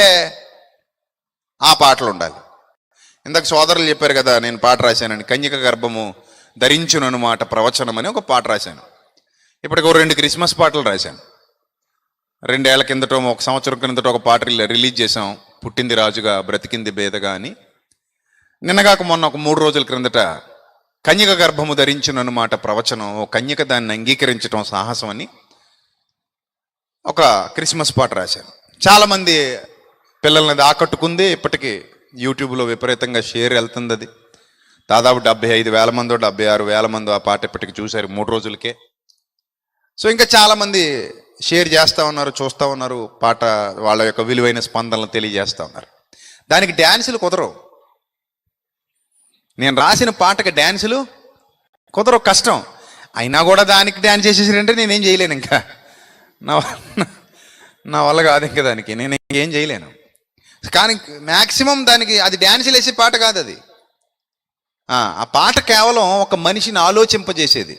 ఆ పాటలు ఉండాలి. ఇందాక సోదరులు చెప్పారు కదా, నేను పాట రాశానని. కన్యక గర్భము ధరించునను మాట ప్రవచనం అని ఒక పాట రాశాను. ఇప్పటికి 2 క్రిస్మస్ పాటలు రాశాను. 2 ఏళ్ల కిందటో, 1 సంవత్సరం కిందటో ఒక పాట రిలీజ్ చేసాం, పుట్టింది రాజుగా బ్రతికింది బేదగా అని. నిన్నగాక మొన్న ఒక 3 రోజుల క్రిందట కన్యక గర్భము ధరించునను మాట ప్రవచనం, ఓ కన్యక దాన్ని అంగీకరించడం సాహసం అని ఒక క్రిస్మస్ పాట రాశాను. చాలామంది పిల్లల్ని అది ఆకట్టుకుంది. ఇప్పటికీ యూట్యూబ్లో విపరీతంగా షేర్ వెళ్తుంది. అది దాదాపు 75,000 మందో 76,000 మందో ఆ పాట ఇప్పటికి చూశారు 3 రోజులకే. సో ఇంకా చాలామంది షేర్ చేస్తూ ఉన్నారు, చూస్తూ ఉన్నారు, పాట వాళ్ళ యొక్క విలువైన స్పందనలు తెలియజేస్తూ ఉన్నారు. దానికి డ్యాన్సులు కుదరవు. నేను రాసిన పాటకి డ్యాన్సులు కుదరవు, కష్టం. అయినా కూడా దానికి డ్యాన్స్ చేసేసారంటే నేనేం చేయలేను. ఇంకా నా వల్ల కాదు, ఇంకా దానికి నేను ఏం చేయలేను. కానీ మ్యాక్సిమం దానికి అది డ్యాన్సులు వేసే పాట కాదు అది. ఆ పాట కేవలం ఒక మనిషిని ఆలోచింపజేసేది.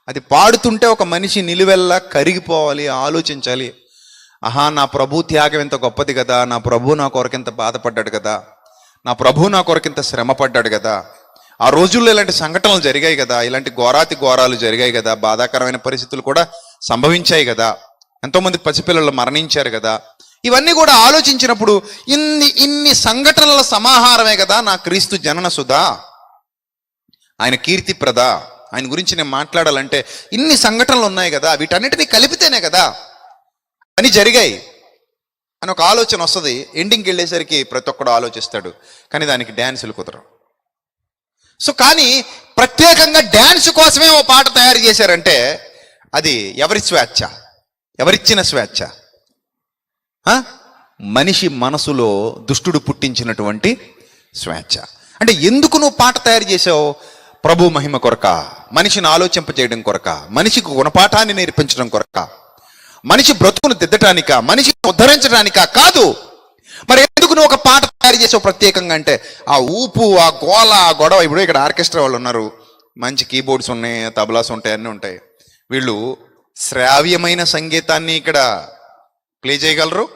అది పాడుతుంటే ఒక మనిషి నిలువెల్లా కరిగిపోవాలి, ఆలోచించాలి. ఆహా, నా ప్రభు త్యాగం ఎంత గొప్పది కదా, నా ప్రభు నా కొరకెంత బాధపడ్డాడు కదా, నా ప్రభు నా కొరకెంత శ్రమ పడ్డాడు కదా, ఆ రోజుల్లో ఇలాంటి సంఘటనలు జరిగాయి కదా, ఇలాంటి ఘోరాలు జరిగాయి కదా, బాధాకరమైన పరిస్థితులు కూడా సంభవించాయి కదా, ఎంతోమంది పసిపిల్లలు మరణించారు కదా. ఇవన్నీ కూడా ఆలోచించినప్పుడు ఇన్ని సంఘటనల సమాహారమే కదా నా క్రీస్తు జనన సుధా, ఆయన కీర్తిప్రద, ఆయన గురించి నేను మాట్లాడాలంటే ఇన్ని సంఘటనలు ఉన్నాయి కదా, వీటన్నిటినీ కలిపితేనే కదా అని జరిగాయి అని ఒక ఆలోచన వస్తుంది. ఎండింగ్కి వెళ్ళేసరికి ప్రతి ఒక్కడు ఆలోచిస్తాడు, కానీ దానికి డ్యాన్సులు కుదరవు. సో కానీ ప్రత్యేకంగా డ్యాన్స్ కోసమే ఓ పాట తయారు చేశారంటే అది ఎవరి స్వేచ్ఛ? ఎవరిచ్చిన స్వేచ్ఛ? మనిషి మనసులో దుష్టుడు పుట్టించినటువంటి స్వేచ్ఛ. అంటే ఎందుకు నువ్వు పాట తయారు చేసావు? ప్రభు మహిమ కొరక, మనిషిని ఆలోచింపజేయడం కొరక, మనిషికి గుణపాఠాన్ని నేర్పించడం కొరక, మనిషి బ్రతుకును దిద్దటానిక, మనిషిని ఉద్ధరించడానిక కాదు. మరి ఎందుకు నువ్వు ఒక పాట తయారు చేసావు ప్రత్యేకంగా? అంటే ఆ ఊపు, ఆ గోల, ఆ గొడవ. ఇప్పుడు ఇక్కడ ఆర్కెస్ట్రా వాళ్ళు ఉన్నారు, మంచి కీబోర్డ్స్ ఉన్నాయి, తబలాస్ ఉంటాయి, అన్నీ ఉంటాయి. వీళ్ళు శ్రావ్యమైన సంగీతాన్ని ఇక్కడ ప్లే చేయగలరు.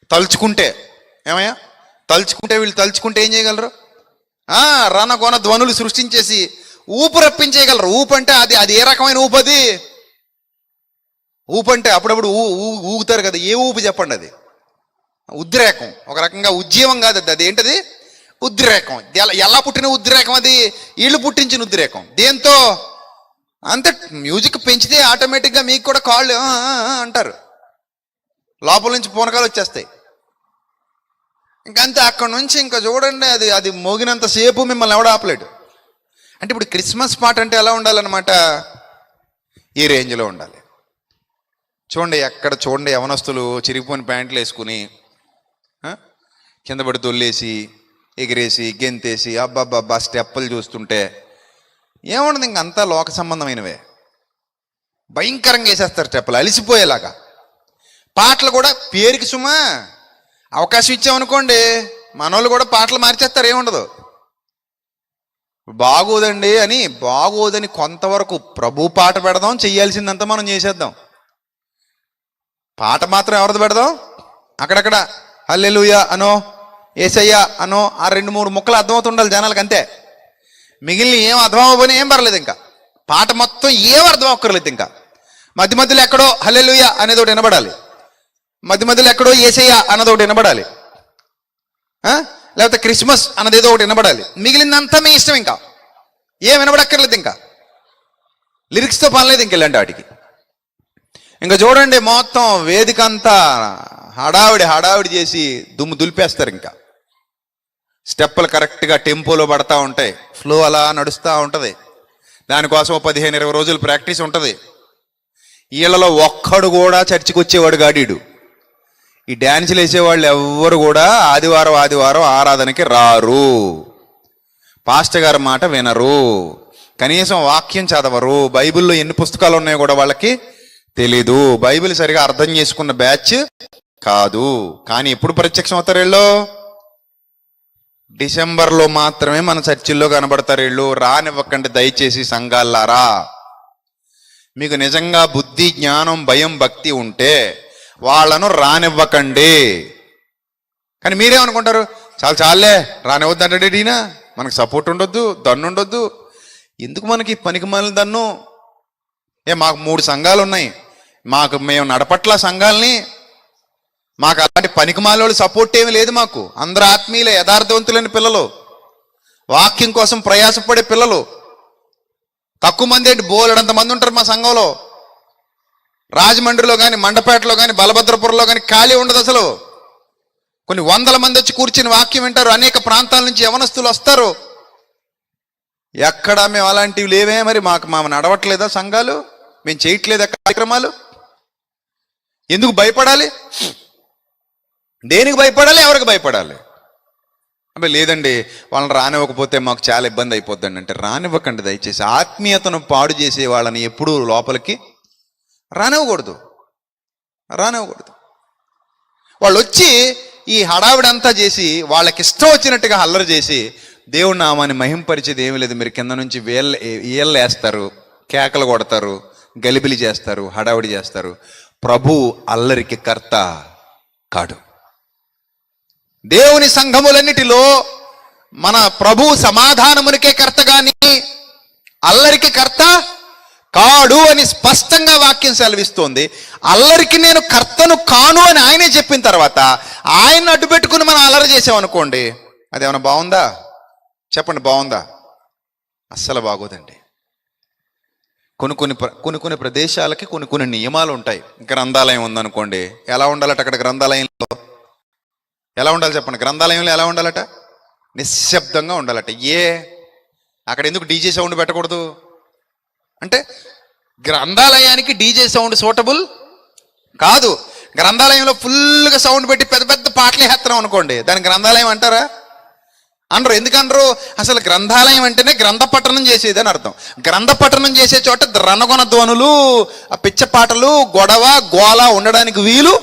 తలుచుకుంటే ఏమయ్యా, వీళ్ళు తలుచుకుంటే ఏం చేయగలరు? రణగొన ధ్వనులు సృష్టించేసి ఊపు రప్పించేయగలరు. ఊపు అంటే అది ఏ రకమైన ఊపు? అది ఊపు అంటే అప్పుడప్పుడు ఊగుతారు కదా, ఏ ఊపు చెప్పండి? అది ఉద్రేకం, ఒక రకంగా ఉద్యమం కాదు అది. ఏంటది? ఉద్రేకం. ఎలా పుట్టిన ఉద్రేకం? అది వీళ్ళు పుట్టించిన ఉద్రేకం. దేంతో? అంతే, మ్యూజిక్ పెంచితే ఆటోమేటిక్గా మీకు కూడా కాళ్ళు అంటారు, లోపల నుంచి పూనకాలు వచ్చేస్తాయి. ఇంకంతే, అక్కడి నుంచి ఇంకా చూడండి, అది మోగినంతసేపు మిమ్మల్ని ఎవడ ఆపలేడు. అంటే ఇప్పుడు క్రిస్మస్ పాట అంటే ఎలా ఉండాలన్నమాట? ఈ రేంజ్లో ఉండాలి. చూడండి, ఎక్కడ చూడండి యవనస్తులు చిరిగిపోయిన ప్యాంట్లు వేసుకుని కింద పడి దొల్లేసి ఎగిరేసి గెంతేసి అబ్బాబ్బా స్టెప్పులు చూస్తుంటే ఏముండదు, ఇంకంతా లోక సంబంధమైనవే. భయంకరంగా వేసేస్తారు స్టెప్పులు అలిసిపోయేలాగా. పాటలు కూడా పేరుకి సుమా అవకాశం ఇచ్చామనుకోండి మనోళ్ళు కూడా పాటలు మార్చేస్తారు, ఏముండదు. బాగోదని కొంతవరకు ప్రభు పాట పెడదాం, చెయ్యాల్సిందంతా మనం చేసేద్దాం. పాట మాత్రం ఎవరిది పెడదాం, అక్కడక్కడ హల్లెలూయా అనో యేసయ్యా అనో ఆ 2-3 ముక్కలు అర్థమవుతుండాలి జనాలకు, అంతే. మిగిలిన ఏం అర్థం అవ్వని ఏం పర్లేదు. ఇంకా పాట మొత్తం ఏం అర్థం అక్కర్లేదు. ఇంకా మధ్య మధ్యలో ఎక్కడో హల్లెలూయా అనేది ఒకటి వినబడాలి, మధ్య మధ్యలో ఎక్కడో యేసయ్యా అన్నది ఒకటి వినబడాలి, లేకపోతే క్రిస్మస్ అన్నది ఏదో ఒకటి వినబడాలి. మిగిలిందంతా మీ ఇష్టం, ఇంకా ఏం వినబడక్కర్లేదు. ఇంకా లిరిక్స్తో పని లేదు ఇంక ఇలాంటి వాటికి. ఇంకా చూడండి మొత్తం వేదిక అంతా హడావిడి చేసి దుమ్ము దులిపేస్తారు. ఇంకా స్టెప్పులు కరెక్ట్గా టెంపోలో పడతా ఉంటాయి, ఫ్లో అలా నడుస్తూ ఉంటుంది. దానికోసం 15-20 రోజులు ప్రాక్టీస్ ఉంటుంది. వీళ్ళలో ఒక్కడు కూడా చర్చికి వచ్చేవాడు గాడీడు. ఈ డ్యాన్సులు వేసేవాళ్ళు ఎవ్వరు కూడా ఆదివారం ఆరాధనకి రారు, పాస్టర్ గారి మాట వినరు, కనీసం వాక్యం చదవరు, బైబిల్లో ఎన్ని పుస్తకాలు ఉన్నాయో కూడా వాళ్ళకి తెలీదు, బైబిల్ సరిగా అర్థం చేసుకున్న బ్యాచ్ కాదు. కానీ ఎప్పుడు ప్రత్యక్షం అవుతారు వీళ్ళు? డిసెంబర్లో మాత్రమే మన చర్చిల్లో కనబడతారు వీళ్ళు. రానివ్వకండి దయచేసి సంఘాలారా. మీకు నిజంగా బుద్ధి, జ్ఞానం, భయం, భక్తి ఉంటే వాళ్ళను రానివ్వకండి. కానీ మీరేమనుకుంటారు, చాలే రానివ్వద్దంటే ఈయన మనకు సపోర్ట్ ఉండొద్దు, దన్ను ఉండొద్దు, ఎందుకు మనకి పనికిమాలిన దన్ను? మాకు 3 సంఘాలు ఉన్నాయి, మేము నడపట్ల సంఘాలని, మాకు అలాంటి పనికిమాలోళ్ళు సపోర్ట్ ఏమీ లేదు. మాకు అందరు ఆత్మీయులే, యథార్థవంతులైన పిల్లలు, వాక్యం కోసం ప్రయాసపడే పిల్లలు. తక్కువ మంది ఏంటి, బోలెడంత మంది ఉంటారు మా సంఘంలో. రాజమండ్రిలో కానీ, మండపేటలో కానీ, బలభద్రపురంలో కానీ ఖాళీ ఉండదు అసలు. కొన్ని 100 మంది వచ్చి కూర్చుని వాక్యం వింటారు. అనేక ప్రాంతాల నుంచి యవనస్తులు వస్తారు. ఎక్కడ మేము అలాంటివి లేవే, మరి మాకు నడవట్లేదా సంఘాలు, మేము చేయట్లేదా కార్యక్రమాలు? ఎందుకు భయపడాలి? దేనికి భయపడాలి? ఎవరికి భయపడాలి? అబ్బాయి లేదండి వాళ్ళని రానివ్వకపోతే మాకు చాలా ఇబ్బంది అయిపోద్దండి అంటే రానివ్వకండి దయచేసి. ఆత్మీయతను పాడు చేసే వాళ్ళని ఎప్పుడూ లోపలికి రానివ్వకూడదు. వాళ్ళు వచ్చి ఈ హడావిడంతా చేసి వాళ్ళకి ఇష్టం వచ్చినట్టుగా అల్లరి చేసి దేవుడి నామాన్ని మహింపరిచేది ఏమీ లేదు. మీరు కింద నుంచి ఏళ్ళు వేస్తారు, కేకలు కొడతారు, గలిబిలి చేస్తారు, హడావిడి చేస్తారు. ప్రభు అల్లరికి కర్త కాడు. దేవుని సంఘములన్నిటిలో మన ప్రభు సమాధానమునికే కర్త గాని అల్లరికి కర్త కాడు అని స్పష్టంగా వాక్యం సెలవిస్తోంది. అల్లరికి నేను కర్తను కాను అని ఆయనే చెప్పిన తర్వాత ఆయన అడ్డు పెట్టుకుని మనం అల్లరి చేసామనుకోండి, అదేమన్నా బాగుందా? చెప్పండి, బాగుందా? అస్సలు బాగోదండి. కొన్ని ప్రదేశాలకి కొన్ని నియమాలు ఉంటాయి. గ్రంథాలయం ఉందనుకోండి, ఎలా ఉండాలట అక్కడ? గ్రంథాలయంలో ఎలా ఉండాలి చెప్పండి? గ్రంథాలయంలో ఎలా ఉండాలట? నిశ్శబ్దంగా ఉండాలట. అక్కడ ఎందుకు డీజే సౌండ్ పెట్టకూడదు అంటే గ్రంథాలయానికి డీజే సౌండ్ సూటబుల్ కాదు. గ్రంథాలయంలో ఫుల్గా సౌండ్ పెట్టి పెద్ద పెద్ద పాటలు వేస్తున్నాం అనుకోండి, దాని గ్రంథాలయం అంటారా? అనరు. ఎందుకనరు? అసలు గ్రంథాలయం అంటేనే గ్రంథ పఠనం చేసేది అని అర్థం. గ్రంథ పఠనం చేసే చోట రణగొన ధ్వనులు, ఆ పిచ్చ పాటలు, గొడవ, గోల ఉండడానికి వీలు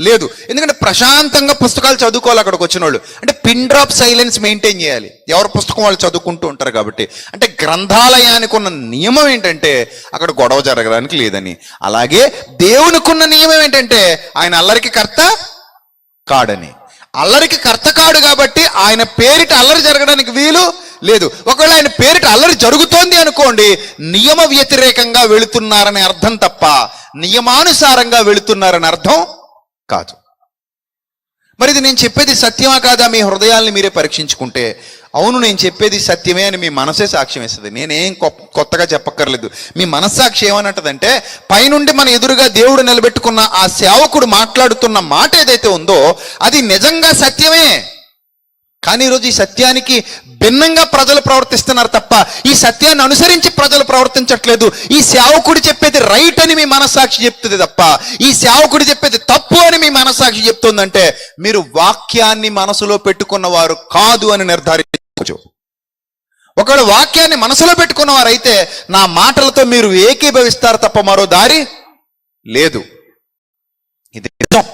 లేదు. ఎందుకంటే ప్రశాంతంగా పుస్తకాలు చదువుకోవాలి అక్కడికి వచ్చిన వాళ్ళు. అంటే పిన్ డ్రాప్ సైలెన్స్ మెయింటైన్ చేయాలి. ఎవరి పుస్తకం వాళ్ళు చదువుకుంటూ ఉంటారు కాబట్టి. అంటే గ్రంథాలయానికి ఉన్న నియమం ఏంటంటే అక్కడ గొడవ జరగడానికి లేదని. అలాగే దేవునికి ఉన్న నియమం ఏంటంటే ఆయన అల్లరికి కర్త కాడని. అల్లరికి కర్త కాడు కాబట్టి ఆయన పేరిట అల్లరి జరగడానికి వీలు లేదు. ఒకవేళ ఆయన పేరిట అల్లరి జరుగుతోంది అనుకోండి, నియమ వ్యతిరేకంగా వెళుతున్నారని అర్థం తప్ప నియమానుసారంగా వెళుతున్నారని అర్థం కాదు. మరి ఇది నేను చెప్పేది సత్యమా కాదా? మీ హృదయాల్ని మీరే పరీక్షించుకుంటే అవును నేను చెప్పేది సత్యమే అని మీ మనసే సాక్ష్యం ఇస్తుంది. నేనేం కొత్తగా చెప్పక్కర్లేదు. మీ మనస్సాక్షి ఏమన్నట్టదంటే పైనుండి మన ఎదురుగా దేవుడు నిలబెట్టుకున్న ఆ సేవకుడు మాట్లాడుతున్న మాట ఏదైతే ఉందో అది నిజంగా సత్యమే. కానీ ఈరోజు ఈ సత్యానికి భిన్నంగా ప్రజలు ప్రవర్తిస్తున్నారు తప్ప ఈ సత్యాన్ని అనుసరించి ప్రజలు ప్రవర్తించట్లేదు. ఈ సేవకుడు చెప్పేది రైట్ అని మీ మనస్సాక్షి చెప్తుంది తప్ప ఈ సేవకుడు చెప్పేది తప్పు అని మీ మనస్సాక్షి చెప్తుందంటే మీరు వాక్యాన్ని మనసులో పెట్టుకున్న వారు కాదు అని నిర్ధారించవచ్చు. ఒకవేళ వాక్యాన్ని మనసులో పెట్టుకున్న వారైతే నా మాటలతో మీరు ఏకీభవిస్తారు తప్ప మరో దారి లేదు. ఇది నిజం.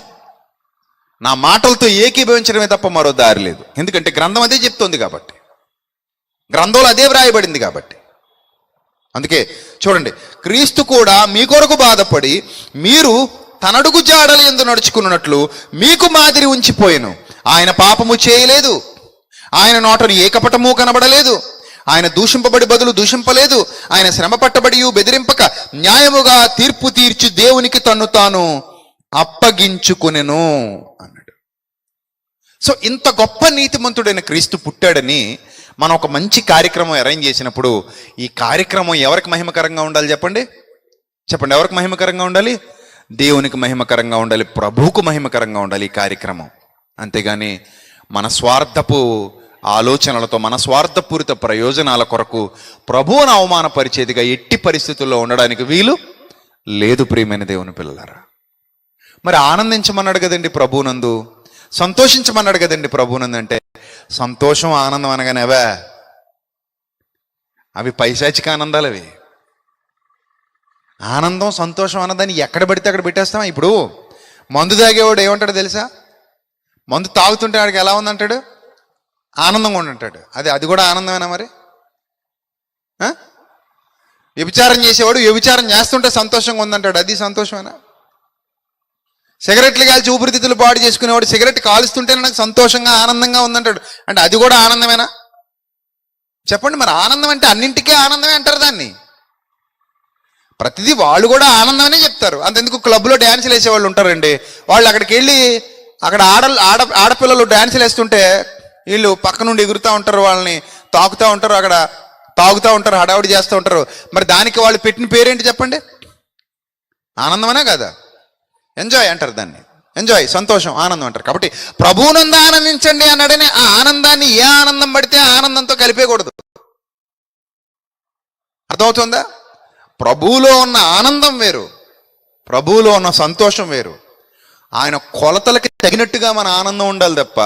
నా మాటలతో ఏకీభవించడమే తప్ప మరో దారి లేదు. ఎందుకంటే గ్రంథం అదే చెప్తోంది కాబట్టి, గ్రంథంలో అదే వ్రాయబడింది కాబట్టి. అందుకే చూడండి, క్రీస్తు కూడా మీ కొరకు బాధపడి మీరు తనడుగు జాడలు యందు నడుచుకున్నట్లు మీకు మాదిరి ఉంచిపోయెను. ఆయన పాపము చేయలేదు, ఆయన నోటను ఏ కపటము కనబడలేదు, ఆయన దూషింపబడి బదులు దూషింపలేదు, ఆయన శ్రమ పట్టబడి బెదిరింపక న్యాయముగా తీర్పు తీర్చి దేవునికి తన్ను తాను అప్పగించుకునెను అన్నాడు. సో ఇంత గొప్ప నీతిమంతుడైన క్రీస్తు పుట్టాడని మనం ఒక మంచి కార్యక్రమం అరేంజ్ చేసినప్పుడు, ఈ కార్యక్రమం ఎవరికి మహిమకరంగా ఉండాలి చెప్పండి? ఎవరికి మహిమకరంగా ఉండాలి? దేవునికి మహిమకరంగా ఉండాలి, ప్రభువుకు మహిమకరంగా ఉండాలి ఈ కార్యక్రమం. అంతేగాని మన స్వార్థపు ఆలోచనలతో, మన స్వార్థపూరిత ప్రయోజనాల కొరకు ప్రభువును అవమానపరిచేదిగా ఎట్టి పరిస్థితుల్లో ఉండడానికి వీలు లేదు. ప్రియమైన దేవుని పిల్లలారా, మరి ఆనందించమన్నాడు కదండి ప్రభువునందు, సంతోషించమన్నాడు కదండి ప్రభువునందు. అంటే సంతోషం ఆనందం అనగానే అవి పైశాచిక ఆనందాలు. అవి ఆనందం సంతోషం అన్నదాన్ని ఎక్కడ పడితే అక్కడ పెట్టేస్తామా? ఇప్పుడు మందు తాగేవాడు ఏమంటాడు తెలుసా? మందు తాగుతుంటే వాడికి ఎలా ఉందంటాడు? ఆనందంగా ఉండంటాడు. అది కూడా ఆనందమేనా మరి? వ్యభిచారం చేసేవాడు వ్యభిచారం చేస్తుంటే సంతోషంగా ఉందంటాడు, అది సంతోషమేనా? సిగరెట్లు కాల్చి ఊపిరితిత్తులు పాడు చేసుకునేవాడు సిగరెట్ కాలుస్తుంటే నాకు సంతోషంగా ఆనందంగా ఉందంటాడు, అంటే అది కూడా ఆనందమేనా? చెప్పండి. మరి ఆనందం అంటే అన్నింటికీ ఆనందమే అంటారు దాన్ని. ప్రతిదీ వాళ్ళు కూడా ఆనందమనే చెప్తారు. అంతెందుకు క్లబ్లో డ్యాన్సులు వేసేవాళ్ళు ఉంటారండి, వాళ్ళు అక్కడికి వెళ్ళి అక్కడ ఆడపిల్లలు డ్యాన్సులు వేస్తుంటే వీళ్ళు పక్క నుండి ఎగురుతూ ఉంటారు, వాళ్ళని తాకుతూ ఉంటారు, అక్కడ తాగుతూ ఉంటారు, హడావుడి చేస్తూ ఉంటారు. మరి దానికి వాళ్ళు పెట్టిన పేరేంటి చెప్పండి? ఆనందమనే కదా? ఎంజాయ్ అంటారు దాన్ని. ఎంజాయ్, సంతోషం, ఆనందం అంటారు. కాబట్టి ప్రభువునందు ఆనందించండి అన్నాడని ఆ ఆనందాన్ని ఏ ఆనందం పడితే ఆ ఆనందంతో కలిపేయకూడదు. అర్థమవుతుందా? ప్రభువులో ఉన్న ఆనందం వేరు, ప్రభువులో ఉన్న సంతోషం వేరు. ఆయన కొలతలకి తగినట్టుగా మన ఆనందం ఉండాలి తప్ప,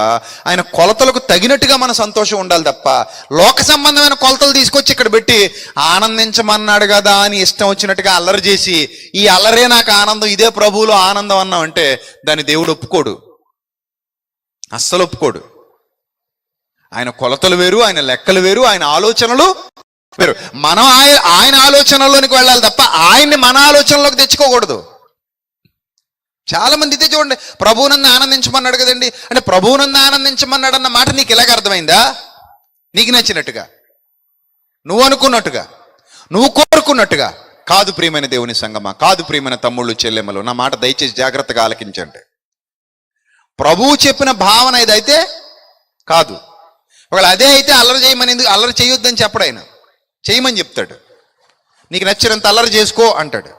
ఆయన కొలతలకు తగినట్టుగా మన సంతోషం ఉండాలి తప్ప, లోక సంబంధమైన కొలతలు తీసుకొచ్చి ఇక్కడ పెట్టి ఆనందించమన్నాడు కదా అని ఇష్టం వచ్చినట్టుగా అల్లరి చేసి ఈ అల్లరే నాకు ఆనందం, ఇదే ప్రభువులో ఆనందం అన్నాం అంటే దాన్ని దేవుడు ఒప్పుకోడు, అస్సలు ఒప్పుకోడు. ఆయన కొలతలు వేరు, ఆయన లెక్కలు వేరు, ఆయన ఆలోచనలు వేరు. మనం ఆయన ఆలోచనలోనికి వెళ్ళాలి తప్ప ఆయన్ని మన ఆలోచనలోకి తెచ్చుకోకూడదు. చాలా మంది ఇదే చూడండి, ప్రభువునందు ఆనందించమన్నాడు కదండి అంటే ప్రభువునందు ఆనందించమన్నాడు అన్న మాట నీకు ఇలాగ అర్థమైందా? నీకు నచ్చినట్టుగా, నువ్వు అనుకున్నట్టుగా, నువ్వు కోరుకున్నట్టుగా కాదు. ప్రియమైన దేవుని సంగమా, కాదు ప్రియమైన తమ్ముళ్ళు చెల్లెమ్మలు, నా మాట దయచేసి జాగ్రత్తగా ఆలకించండి. ప్రభువు చెప్పిన భావన ఇదైతే కాదు. ఒకవేళ అదే అయితే అల్లరి చేయమని, ఎందుకు అల్లరి చేయొద్దని చెప్పడు ఆయన, చేయమని చెప్తాడు. నీకు నచ్చినంత అల్లరి చేసుకో అంటాడు,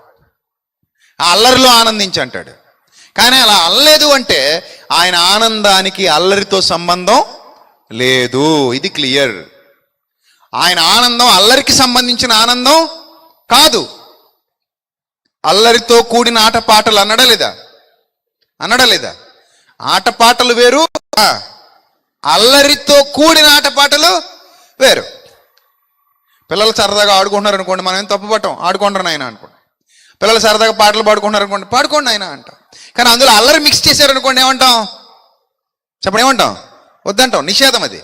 ఆ అల్లరిలో ఆనందించి అంటాడు. కానీ అలా అల్లలేదు అంటే ఆయన ఆనందానికి అల్లరితో సంబంధం లేదు, ఇది క్లియర్. ఆయన ఆనందం అల్లరికి సంబంధించిన ఆనందం కాదు. అల్లరితో కూడిన ఆటపాటలు అనడలేదా? ఆటపాటలు వేరు, అల్లరితో కూడిన ఆటపాటలు వేరు. పిల్లలు సరదాగా ఆడుకుంటున్నారు అనుకోండి, మనం ఏం తప్పు పట్టం, ఆడుకుంటారు నాయన అనుకోండి. పిల్లలు సరదాగా పాటలు పాడుకుంటున్నారు అనుకోండి, పాడుకోండి నాయన అంటాం. కానీ అందులో అల్లరి మిక్స్ చేశారనుకోండి ఏమంటాం? చెప్పండి, ఏమంటాం? వద్దంటాం, నిషేధం. అది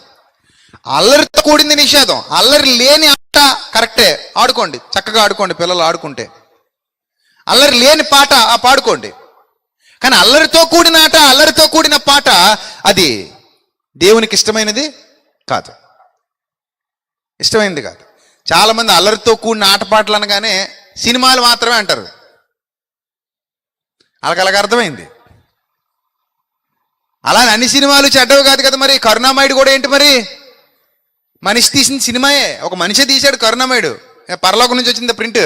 అల్లరితో కూడింది నిషేధం. అల్లరి లేని ఆట కరెక్టే, ఆడుకోండి, చక్కగా ఆడుకోండి, పిల్లలు ఆడుకుంటే. అల్లరి లేని పాట పాడుకోండి. కానీ అల్లరితో కూడిన ఆట, అల్లరితో కూడిన పాట అది దేవునికి ఇష్టమైనది కాదు, ఇష్టమైనది కాదు. చాలామంది అల్లరితో కూడిన ఆటపాటలు అనగానే సినిమాలు మాత్రమే అంటారు. వాళ్ళకి అలాగ అర్థమైంది. అలానే అన్ని సినిమాలు చెడ్డవి కాదు కదా. మరి కరుణామయుడు కూడా ఏంటి? మరి మనిషి తీసిన సినిమాయే, ఒక మనిషి తీశాడు కరుణామయుడు. పరలోకం నుంచి వచ్చింది ప్రింట్.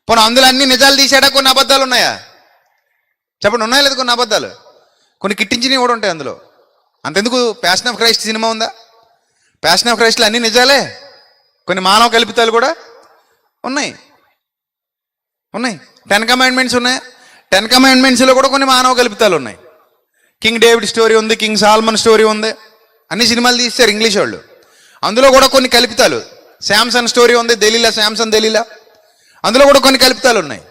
పోనీ అందులో అన్ని నిజాలు తీసాడా, కొన్ని అబద్ధాలు ఉన్నాయా? చెప్పండి, ఉన్నాయా లేదు? కొన్ని అబద్ధాలు, కొన్ని కిట్టించినవి కూడా ఉంటాయి అందులో. అంతెందుకు ప్యాషన్ ఆఫ్ క్రైస్ట్ సినిమా ఉందా? ప్యాషన్ ఆఫ్ క్రైస్ట్లో అన్ని నిజాలే, కొన్ని మానవ కల్పితాలు కూడా ఉన్నాయి. 10 కమాండ్మెంట్స్ ఉన్నాయి. 10 కమాండ్మెంట్స్లో కూడా కొన్ని మానవ కల్పితాలు ఉన్నాయి. కింగ్ డేవిడ్ స్టోరీ ఉంది, కింగ్ సాల్మన్ స్టోరీ ఉంది. అన్ని సినిమాలు తీస్తారు ఇంగ్లీష్ వాళ్ళు. అందులో కూడా కొన్ని కల్పితాలు. శాంసన్ స్టోరీ ఉంది, దెలీలా, శాంసన్ దెలీలా, అందులో కూడా కొన్ని కల్పితాలు ఉన్నాయి.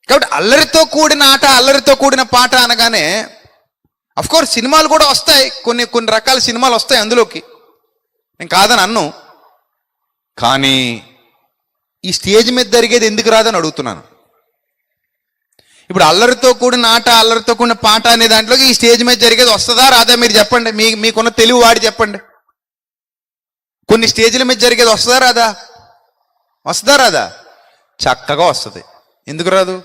కాబట్టి అల్లరితో కూడిన ఆట, అల్లరితో కూడిన పాట అనగానే అఫ్కోర్స్ సినిమాలు కూడా వస్తాయి, కొన్ని రకాల సినిమాలు వస్తాయి అందులోకి, నేను కాదని అన్ను. కానీ ఈ స్టేజ్ మీద జరిగేది ఎందుకు రాదని అడుగుతున్నాను. ఇప్పుడు అల్లరితో కూడిన ఆట, అల్లరితో కూడిన పాట అనే దాంట్లోకి ఈ స్టేజ్ మీద జరిగేది వస్తుందా రాదా మీరు చెప్పండి. మీకున్న తెలివి వాడి చెప్పండి. కొన్ని స్టేజ్ల మీద జరిగేది వస్తుందా రాదా? వస్తుందా రాదా? చక్కగా వస్తుంది. ఎందుకు రాదు?